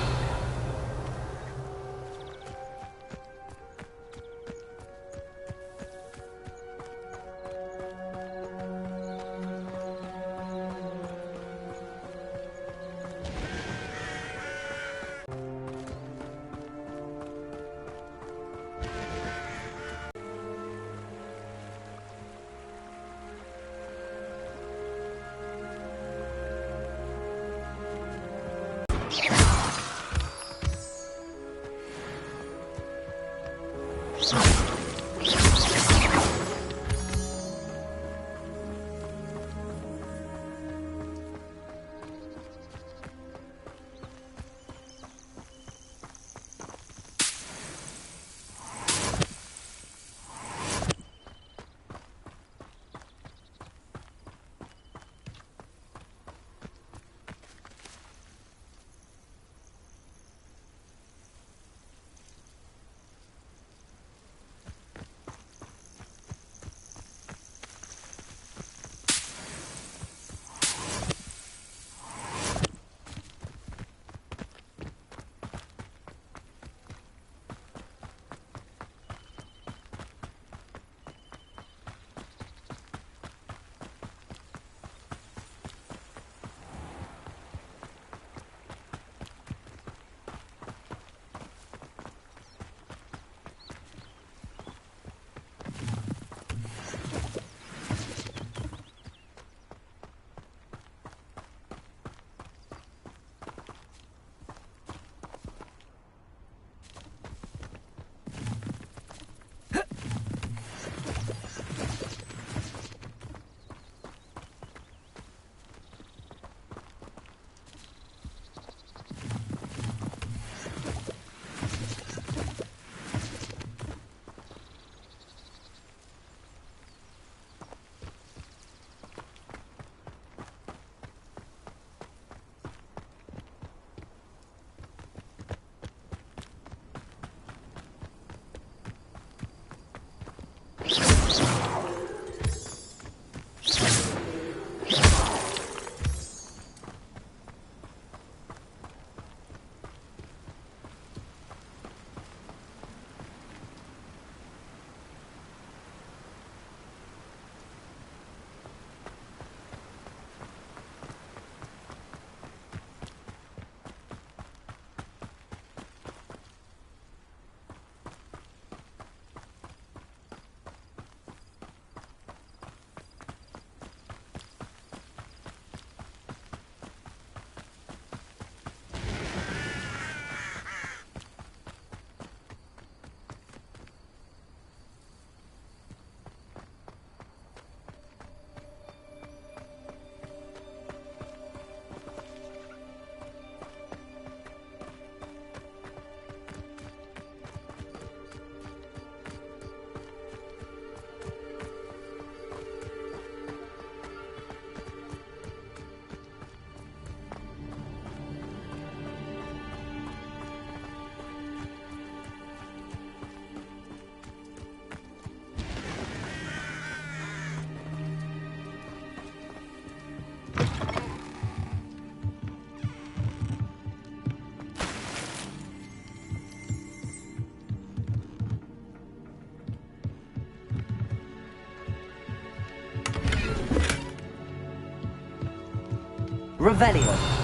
Speaker 4: Revelio.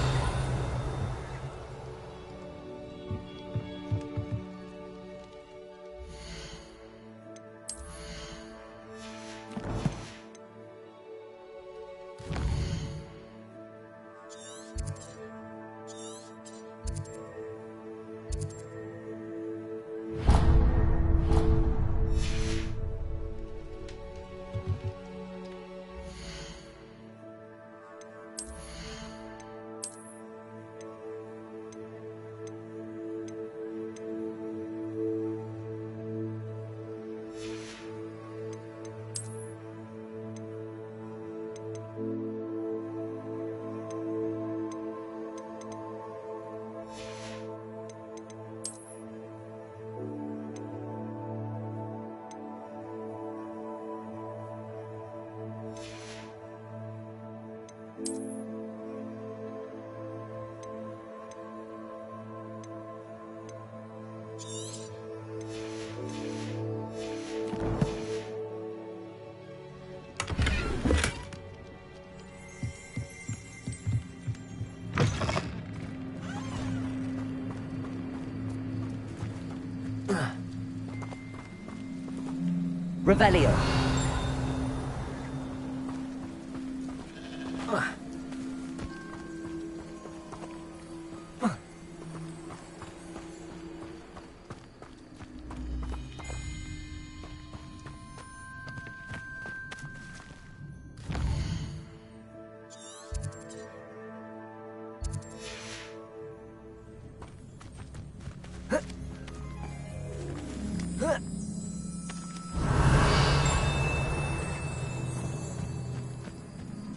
Speaker 4: Revelio.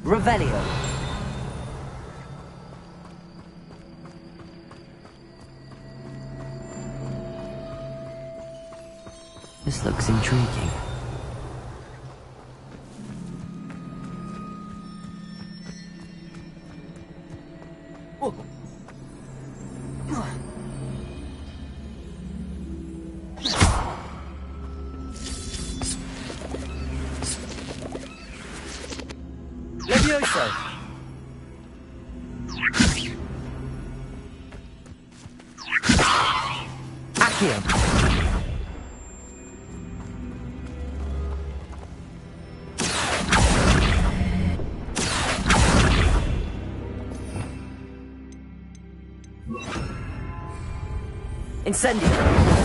Speaker 4: Revelio. This looks intriguing. Levioso. Accio. Incendio.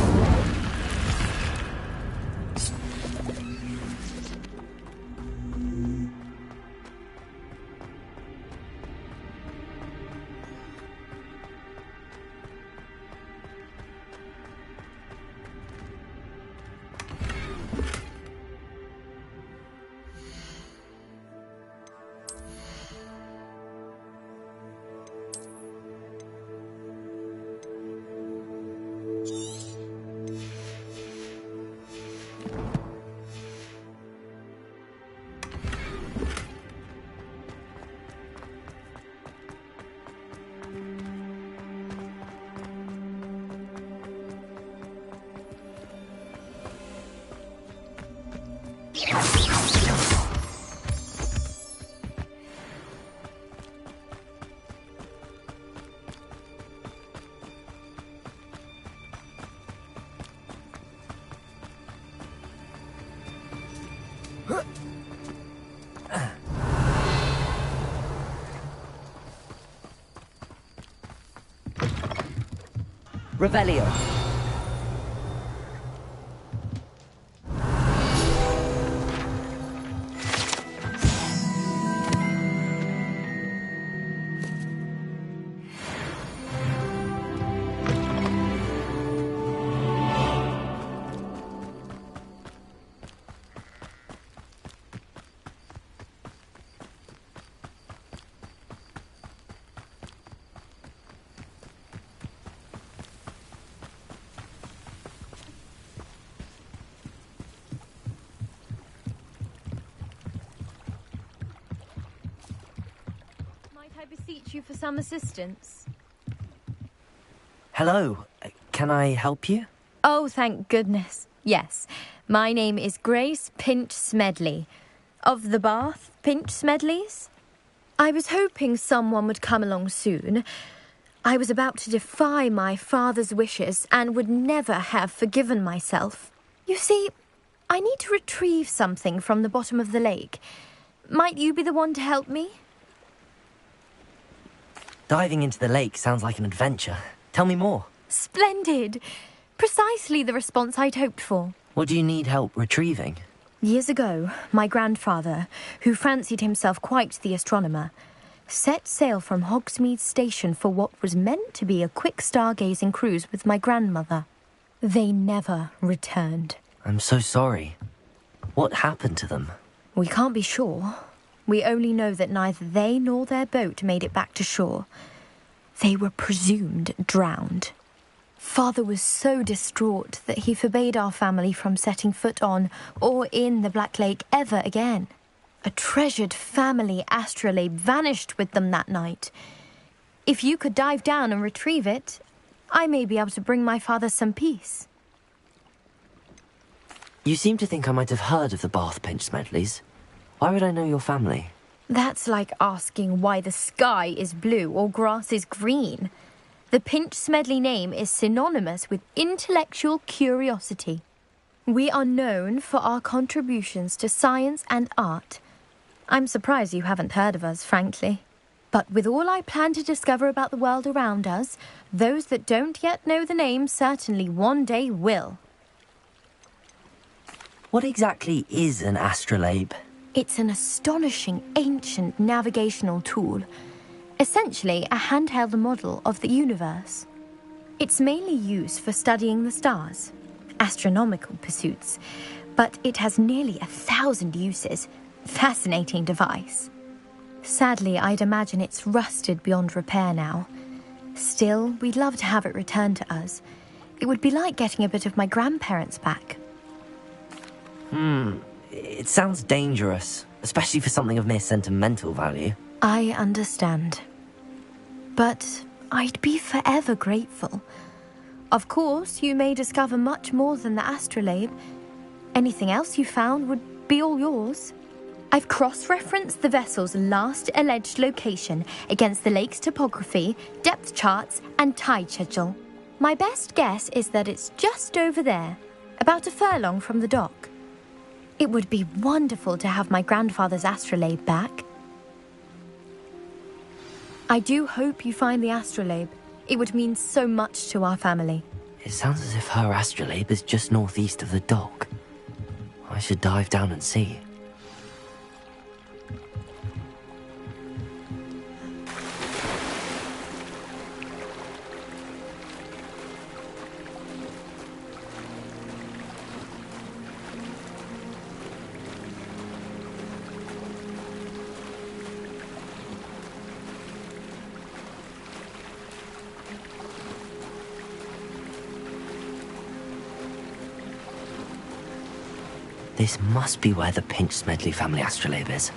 Speaker 4: Revelio.
Speaker 5: I beseech you for some assistance?
Speaker 4: Hello. Can I help you?
Speaker 5: Oh, thank goodness. Yes. My name is Grace Pinch Smedley. Of the Bath Pinch Smedleys? I was hoping someone would come along soon. I was about to defy my father's wishes and would never have forgiven myself. You see, I need to retrieve something from the bottom of the lake. Might you be the one to help me?
Speaker 4: Diving into the lake sounds like an adventure. Tell me more.
Speaker 5: Splendid! Precisely the response I'd hoped for.
Speaker 4: What do you need help retrieving?
Speaker 5: Years ago, my grandfather, who fancied himself quite the astronomer, set sail from Hogsmeade Station for what was meant to be a quick stargazing cruise with my grandmother. They never returned.
Speaker 4: I'm so sorry. What happened to them?
Speaker 5: We can't be sure. We only know that neither they nor their boat made it back to shore. They were presumed drowned. Father was so distraught that he forbade our family from setting foot on or in the Black Lake ever again. A treasured family astrolabe vanished with them that night. If you could dive down and retrieve it, I may be able to bring my father some peace.
Speaker 4: You seem to think I might have heard of the Bath Pinch Smedleys. Why would I know your family?
Speaker 5: That's like asking why the sky is blue or grass is green. The Pinch Smedley name is synonymous with intellectual curiosity. We are known for our contributions to science and art. I'm surprised you haven't heard of us, frankly. But with all I plan to discover about the world around us, those that don't yet know the name certainly one day will.
Speaker 4: What exactly is an astrolabe?
Speaker 5: It's an astonishing ancient navigational tool. Essentially a handheld model of the universe. It's mainly used for studying the stars, astronomical pursuits, but it has nearly 1,000 uses. Fascinating device. Sadly, I'd imagine it's rusted beyond repair now. Still, we'd love to have it returned to us. It would be like getting a bit of my grandparents back.
Speaker 4: It sounds dangerous, especially for something of mere sentimental value.
Speaker 5: I understand. But I'd be forever grateful. Of course, you may discover much more than the astrolabe. Anything else you found would be all yours. I've cross-referenced the vessel's last alleged location against the lake's topography, depth charts, and tide schedule. My best guess is that it's just over there, about a furlong from the dock. It would be wonderful to have my grandfather's astrolabe back. I do hope you find the astrolabe. It would mean so much to our family.
Speaker 4: It sounds as if her astrolabe is just northeast of the dock. I should dive down and see. This must be where the Pinch Smedley family astrolabe is.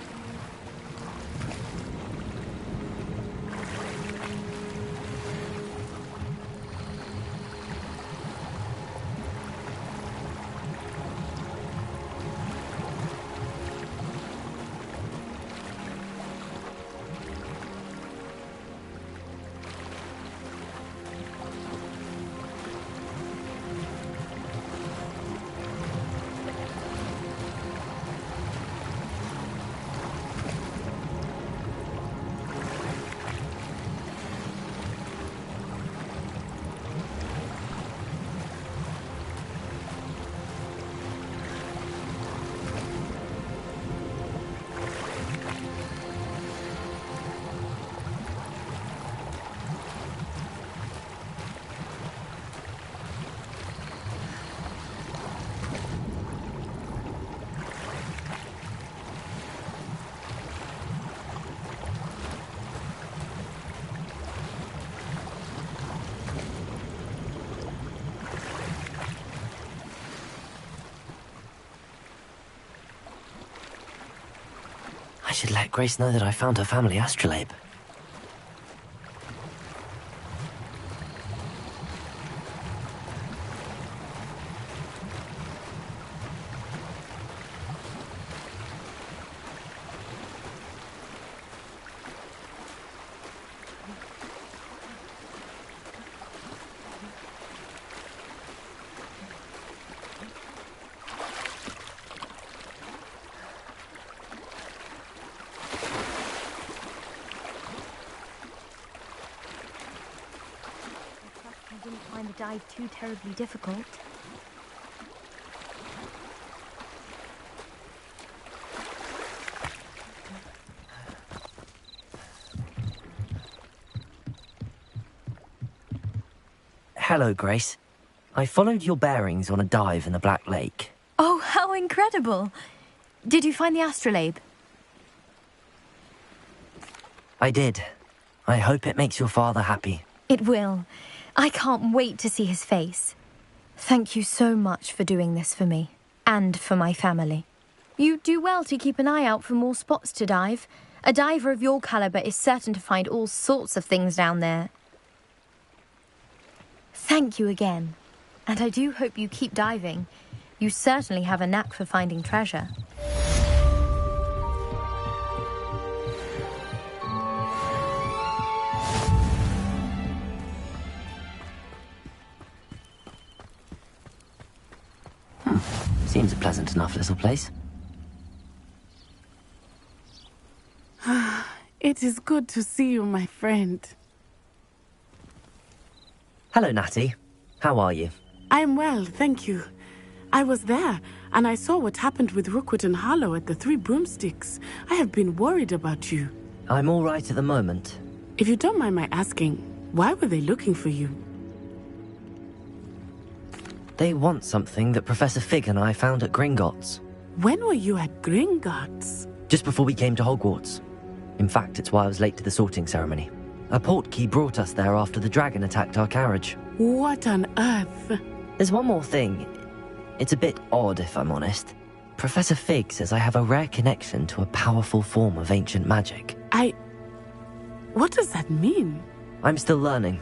Speaker 4: I should let Grace know that I found her family astrolabe.
Speaker 5: dive too terribly difficult.
Speaker 4: Hello, Grace. I followed your bearings on a dive in the Black Lake.
Speaker 5: Oh, how incredible! Did you find the astrolabe?
Speaker 4: I did. I hope it makes your father happy.
Speaker 5: It will. I can't wait to see his face. Thank you so much for doing this for me, and for my family. You do well to keep an eye out for more spots to dive. A diver of your caliber is certain to find all sorts of things down there. Thank you again. And I do hope you keep diving. You certainly have a knack for finding treasure.
Speaker 4: Seems a pleasant enough little place.
Speaker 17: It is good to see you, my friend.
Speaker 4: Hello, Natty. How are you?
Speaker 17: I'm well, thank you. I was there, and I saw what happened with Rookwood and Harlow at the Three Broomsticks. I have been worried about you.
Speaker 4: I'm all right at the moment.
Speaker 17: If you don't mind my asking, why were they looking for you?
Speaker 4: They want something that Professor Fig and I found at Gringotts.
Speaker 17: When were you at Gringotts?
Speaker 4: Just before we came to Hogwarts. In fact, it's why I was late to the sorting ceremony. A portkey brought us there after the dragon attacked our carriage.
Speaker 17: What on earth?
Speaker 4: There's one more thing. It's a bit odd, if I'm honest. Professor Fig says I have a rare connection to a powerful form of ancient magic.
Speaker 17: What does that mean?
Speaker 4: I'm still learning,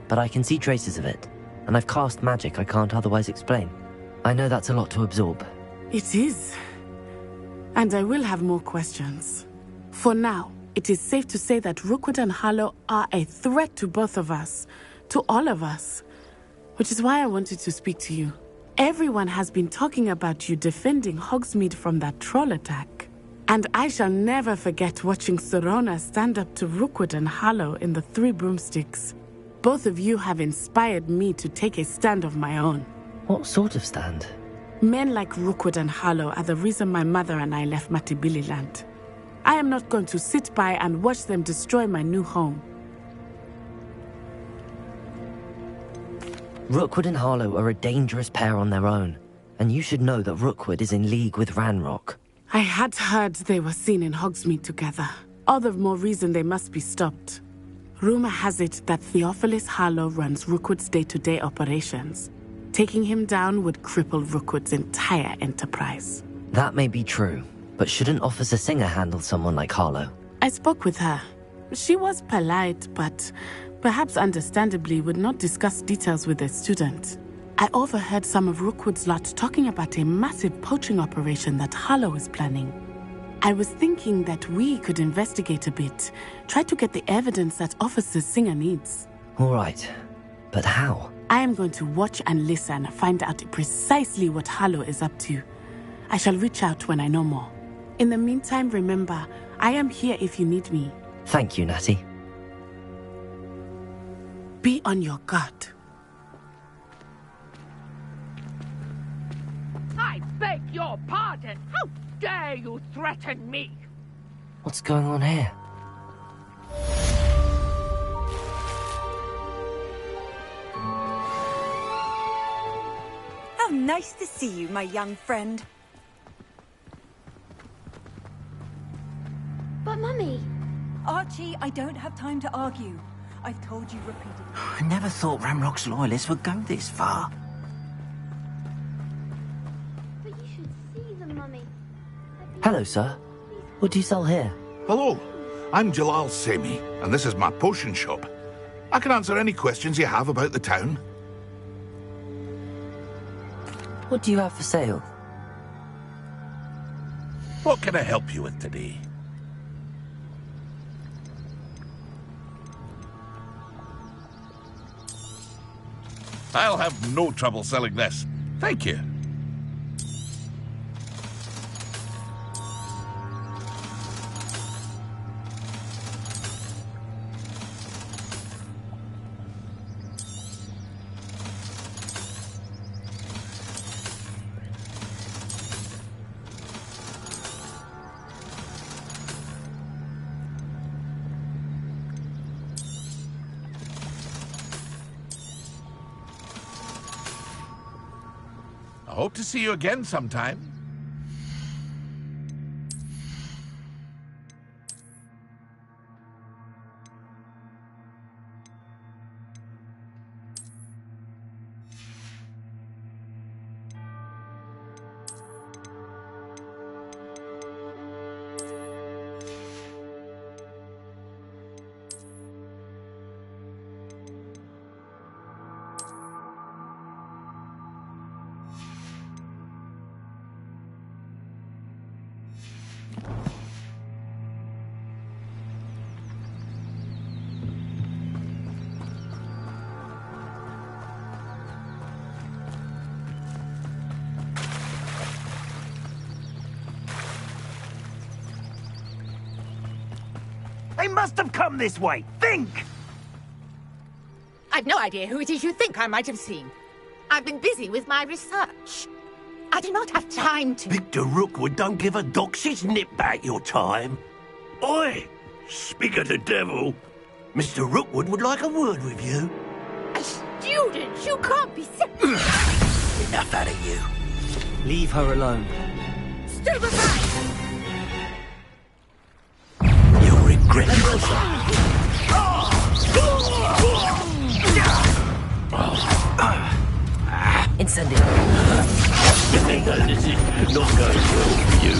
Speaker 4: but I can see traces of it. And I've cast magic I can't otherwise explain. I know that's a lot to absorb.
Speaker 17: It is. And I will have more questions. For now, it is safe to say that Rookwood and Harlow are a threat to both of us. To all of us. Which is why I wanted to speak to you. Everyone has been talking about you defending Hogsmeade from that troll attack. And I shall never forget watching Sorona stand up to Rookwood and Harlow in the Three Broomsticks. Both of you have inspired me to take a stand of my own.
Speaker 4: What sort of stand?
Speaker 17: Men like Rookwood and Harlow are the reason my mother and I left Matabeleland. I am not going to sit by and watch them destroy my new home.
Speaker 4: Rookwood and Harlow are a dangerous pair on their own, and you should know that Rookwood is in league with Ranrock.
Speaker 17: I had heard they were seen in Hogsmeade together. All the more reason they must be stopped. Rumor has it that Theophilus Harlow runs Rookwood's day-to-day operations. Taking him down would cripple Rookwood's entire enterprise.
Speaker 4: That may be true, but shouldn't Officer Singer handle someone like Harlow?
Speaker 17: I spoke with her. She was polite, but perhaps understandably would not discuss details with a student. I overheard some of Rookwood's lot talking about a massive poaching operation that Harlow is planning. I was thinking that we could investigate a bit, try to get the evidence that Officer Singer needs.
Speaker 4: All right, but how?
Speaker 17: I am going to watch and listen, find out precisely what Harlow is up to. I shall reach out when I know more. In the meantime, remember, I am here if you need me.
Speaker 4: Thank you, Natty.
Speaker 17: Be on your guard.
Speaker 6: I beg your pardon. How dare you threaten me?
Speaker 4: What's going on here?
Speaker 20: How nice to see you, my young friend.
Speaker 21: But, Mummy...
Speaker 20: Archie, I don't have time to argue. I've told you repeatedly.
Speaker 7: I never thought Ranrock's loyalists would go this far.
Speaker 21: But you should see them, Mummy.
Speaker 4: Hello, sir. What do you sell here?
Speaker 22: Hello, I'm Jalal Semi, and this is my potion shop. I can answer any questions you have about the town.
Speaker 4: What do you have for sale?
Speaker 22: What can I help you with today? I'll have no trouble selling this. Thank you. I hope to see you again sometime.
Speaker 1: They must have come this way. Think!
Speaker 16: I've no idea who it is you think I might have seen. I've been busy with my research. I do not have time to...
Speaker 12: Victor Rookwood don't give a doxy's nip back your time. Oi! Speak of the devil. Mr. Rookwood would like a word with you.
Speaker 16: A student? You can't be sick.
Speaker 12: Enough out of you.
Speaker 4: Leave her alone.
Speaker 16: Stupefy!
Speaker 12: You'll regret it.
Speaker 4: Incendio.
Speaker 12: This is not going well for you.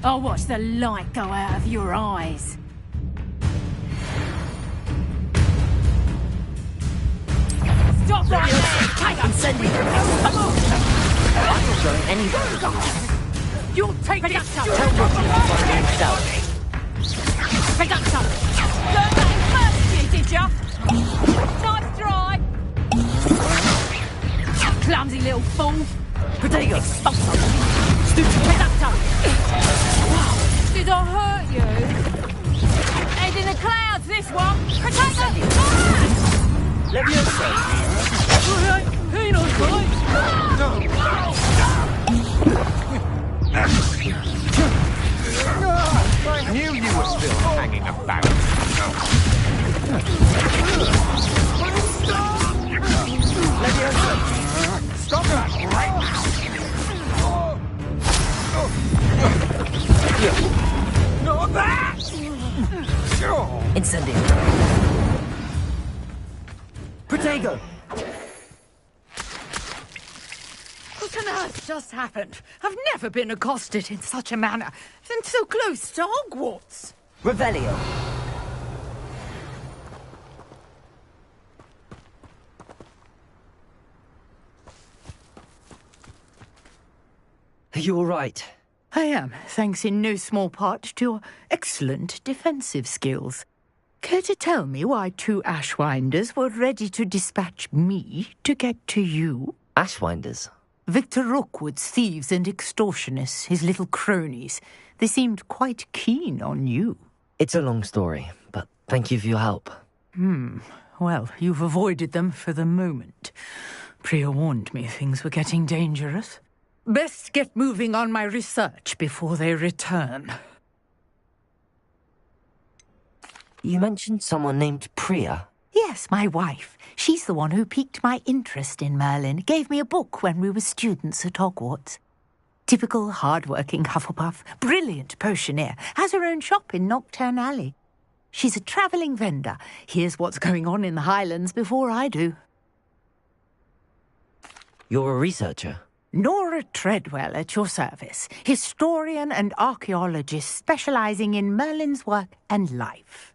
Speaker 13: I'll watch the light go out of your eyes. Stop right there! Take
Speaker 4: Incendio.
Speaker 13: Come on!
Speaker 4: I'm not going anywhere.
Speaker 13: You'll take that stuff!
Speaker 4: Tell Rocky to find himself.
Speaker 13: Pick up some! Learn that first, did ya? Nice try! Clumsy little fool!
Speaker 4: Protego!
Speaker 13: Stupid! Pick up some! Did I hurt you? Head in the clouds, this one! Protego!
Speaker 4: Let me inside.
Speaker 13: He knows
Speaker 8: I knew you were still hanging about. Stop that right now! Not that!
Speaker 4: Incendio. Protego!
Speaker 16: What on earth just happened? I've never been accosted in such a manner, and so close to Hogwarts.
Speaker 4: Revelio. Are you all right?
Speaker 16: I am, thanks in no small part to your excellent defensive skills. Care to tell me why two Ashwinders were ready to dispatch me to get to you?
Speaker 4: Ashwinders?
Speaker 16: Victor Rookwood's thieves and extortionists, his little cronies. They seemed quite keen on you.
Speaker 4: It's a long story, but thank you for your help.
Speaker 16: Well, you've avoided them for the moment. Priya warned me things were getting dangerous. Best get moving on my research before they return.
Speaker 4: You mentioned someone named Priya.
Speaker 16: Yes, my wife. She's the one who piqued my interest in Merlin. Gave me a book when we were students at Hogwarts. Typical hard-working Hufflepuff, brilliant potioneer, has her own shop in Knockturn Alley. She's a travelling vendor. Hears what's going on in the Highlands before I do.
Speaker 4: You're a researcher?
Speaker 16: Nora Treadwell at your service. Historian and archaeologist specialising in Merlin's work and life.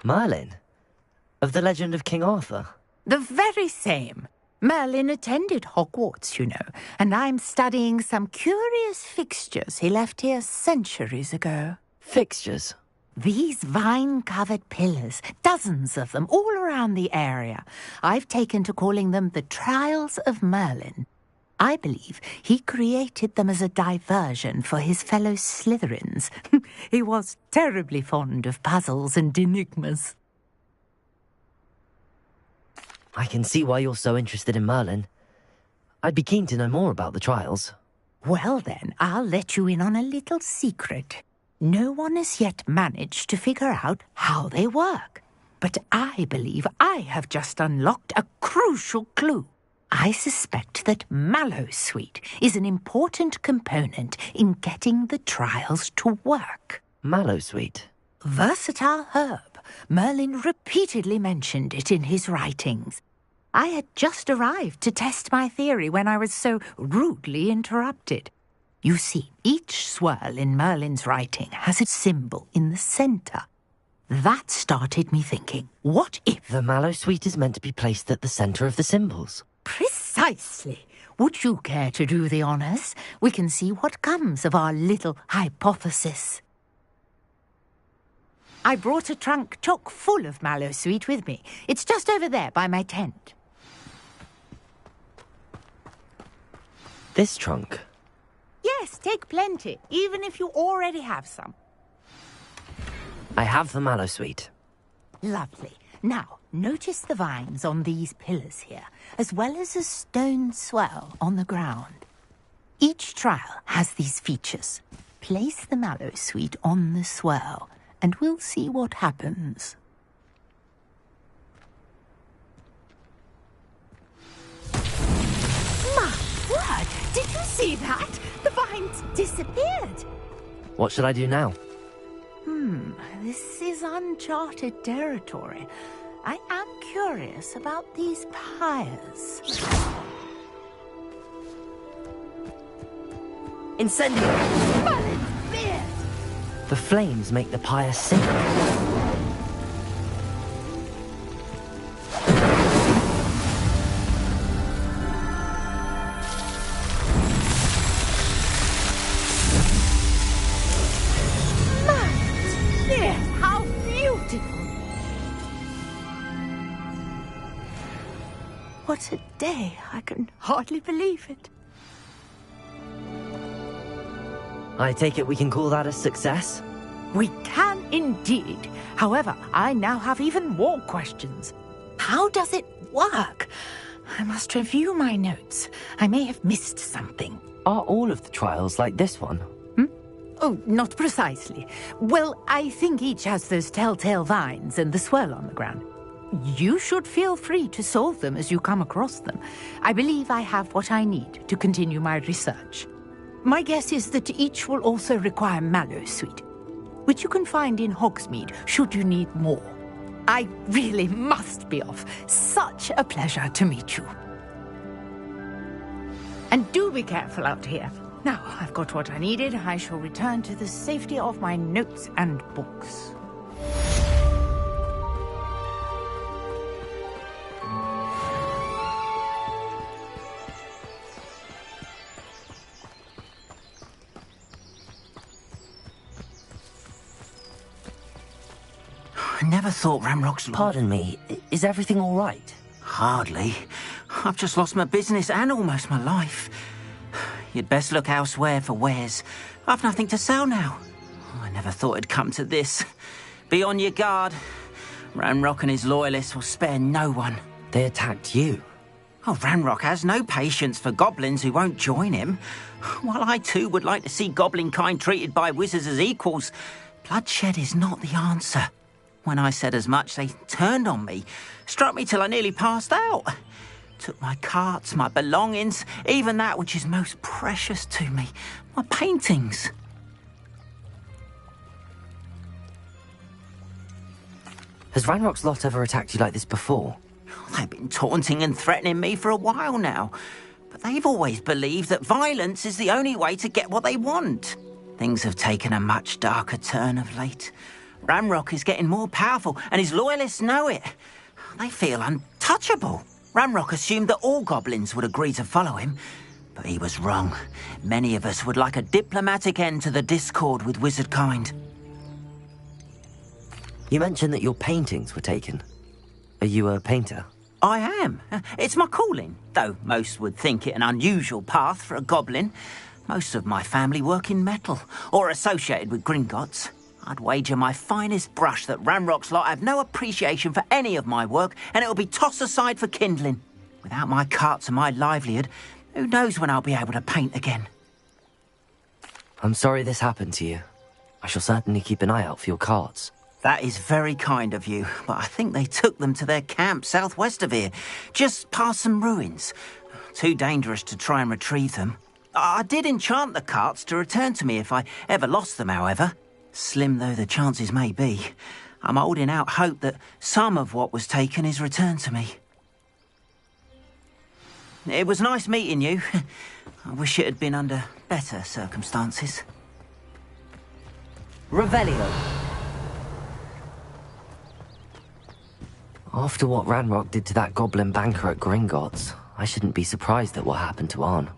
Speaker 4: Merlin? Of the legend of King Arthur?
Speaker 16: The very same. Merlin attended Hogwarts, you know, and I'm studying some curious fixtures he left here centuries ago.
Speaker 4: Fixtures?
Speaker 16: These vine-covered pillars, dozens of them, all around the area. I've taken to calling them the Trials of Merlin. I believe he created them as a diversion for his fellow Slytherins. He was terribly fond of puzzles and enigmas.
Speaker 4: I can see why you're so interested in Merlin. I'd be keen to know more about the trials.
Speaker 16: Well then, I'll let you in on a little secret. No one has yet managed to figure out how they work. But I believe I have just unlocked a crucial clue. I suspect that mallowsweet is an important component in getting the trials to work.
Speaker 4: Mallowsweet?
Speaker 16: Versatile herb. Merlin repeatedly mentioned it in his writings. I had just arrived to test my theory when I was so rudely interrupted. You see, each swirl in Merlin's writing has a symbol in the centre. That started me thinking, what if...
Speaker 4: The mallowsweet is meant to be placed at the centre of the symbols.
Speaker 16: Precisely. Would you care to do the honours? We can see what comes of our little hypothesis. I brought a trunk chock full of mallowsweet with me. It's just over there by my tent.
Speaker 4: This trunk?
Speaker 16: Yes, take plenty, even if you already have some.
Speaker 4: I have the mallowsweet.
Speaker 16: Lovely. Now, notice the vines on these pillars here, as well as a stone swell on the ground. Each trial has these features. Place the mallowsweet on the swell, and we'll see what happens. My word! Did you see that? The vines disappeared.
Speaker 4: What should I do now?
Speaker 16: This is uncharted territory. I am curious about these pyres.
Speaker 4: Incendio!
Speaker 16: Merlin's beard!
Speaker 4: The flames make the pyre sink.
Speaker 16: How beautiful! What a day! I can hardly believe it.
Speaker 4: I take it we can call that a success?
Speaker 16: We can indeed. However, I now have even more questions. How does it work? I must review my notes. I may have missed something.
Speaker 4: Are all of the trials like this one?
Speaker 16: Oh, not precisely. Well, I think each has those telltale vines and the swirl on the ground. You should feel free to solve them as you come across them. I believe I have what I need to continue my research. My guess is that each will also require mallowsweet, which you can find in Hogsmeade should you need more. I really must be off. Such a pleasure to meet you. And do be careful out here. Now, I've got what I needed. I shall return to the safety of my notes and books.
Speaker 2: I never thought Ramrock's...
Speaker 4: Pardon me, is everything all right?
Speaker 2: Hardly. I've just lost my business and almost my life. You'd best look elsewhere for wares. I've nothing to sell now. I never thought it'd come to this. Be on your guard. Ranrock and his loyalists will spare no one.
Speaker 4: They attacked you?
Speaker 2: Oh, Ranrock has no patience for goblins who won't join him. While I too would like to see goblin kind treated by wizards as equals, bloodshed is not the answer. When I said as much, they turned on me, struck me till I nearly passed out. Took my carts, my belongings, even that which is most precious to me, my paintings.
Speaker 4: Has Ranrock's lot ever attacked you like this before?
Speaker 2: They've been taunting and threatening me for a while now, but they've always believed that violence is the only way to get what they want. Things have taken a much darker turn of late. Ranrock is getting more powerful, and his loyalists know it. They feel untouchable. Ranrock assumed that all goblins would agree to follow him, but he was wrong. Many of us would like a diplomatic end to the discord with wizard kind.
Speaker 4: You mentioned that your paintings were taken. Are you a painter?
Speaker 2: I am. It's my calling, though most would think it an unusual path for a goblin. Most of my family work in metal, or associated with Gringotts. I'd wager my finest brush that Ranrock's lot have no appreciation for any of my work, and it'll be tossed aside for kindling. Without my carts and my livelihood, who knows when I'll be able to paint again?
Speaker 4: I'm sorry this happened to you. I shall certainly keep an eye out for your carts.
Speaker 2: That is very kind of you, but I think they took them to their camp southwest of here, just past some ruins. Too dangerous to try and retrieve them. I did enchant the carts to return to me if I ever lost them, however. Slim though the chances may be, I'm holding out hope that some of what was taken is returned to me. It was nice meeting you. I wish it had been under better circumstances.
Speaker 4: Revelio. After what Ranrock did to that goblin banker at Gringotts, I shouldn't be surprised at what happened to Arn.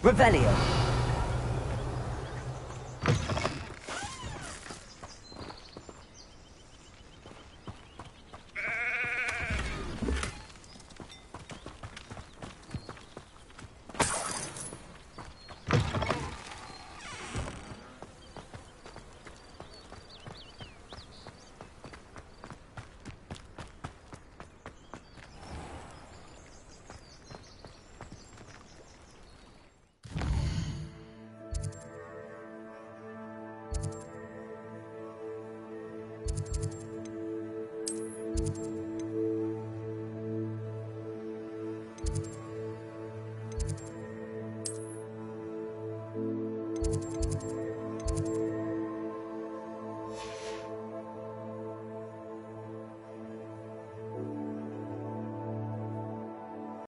Speaker 4: Revelio.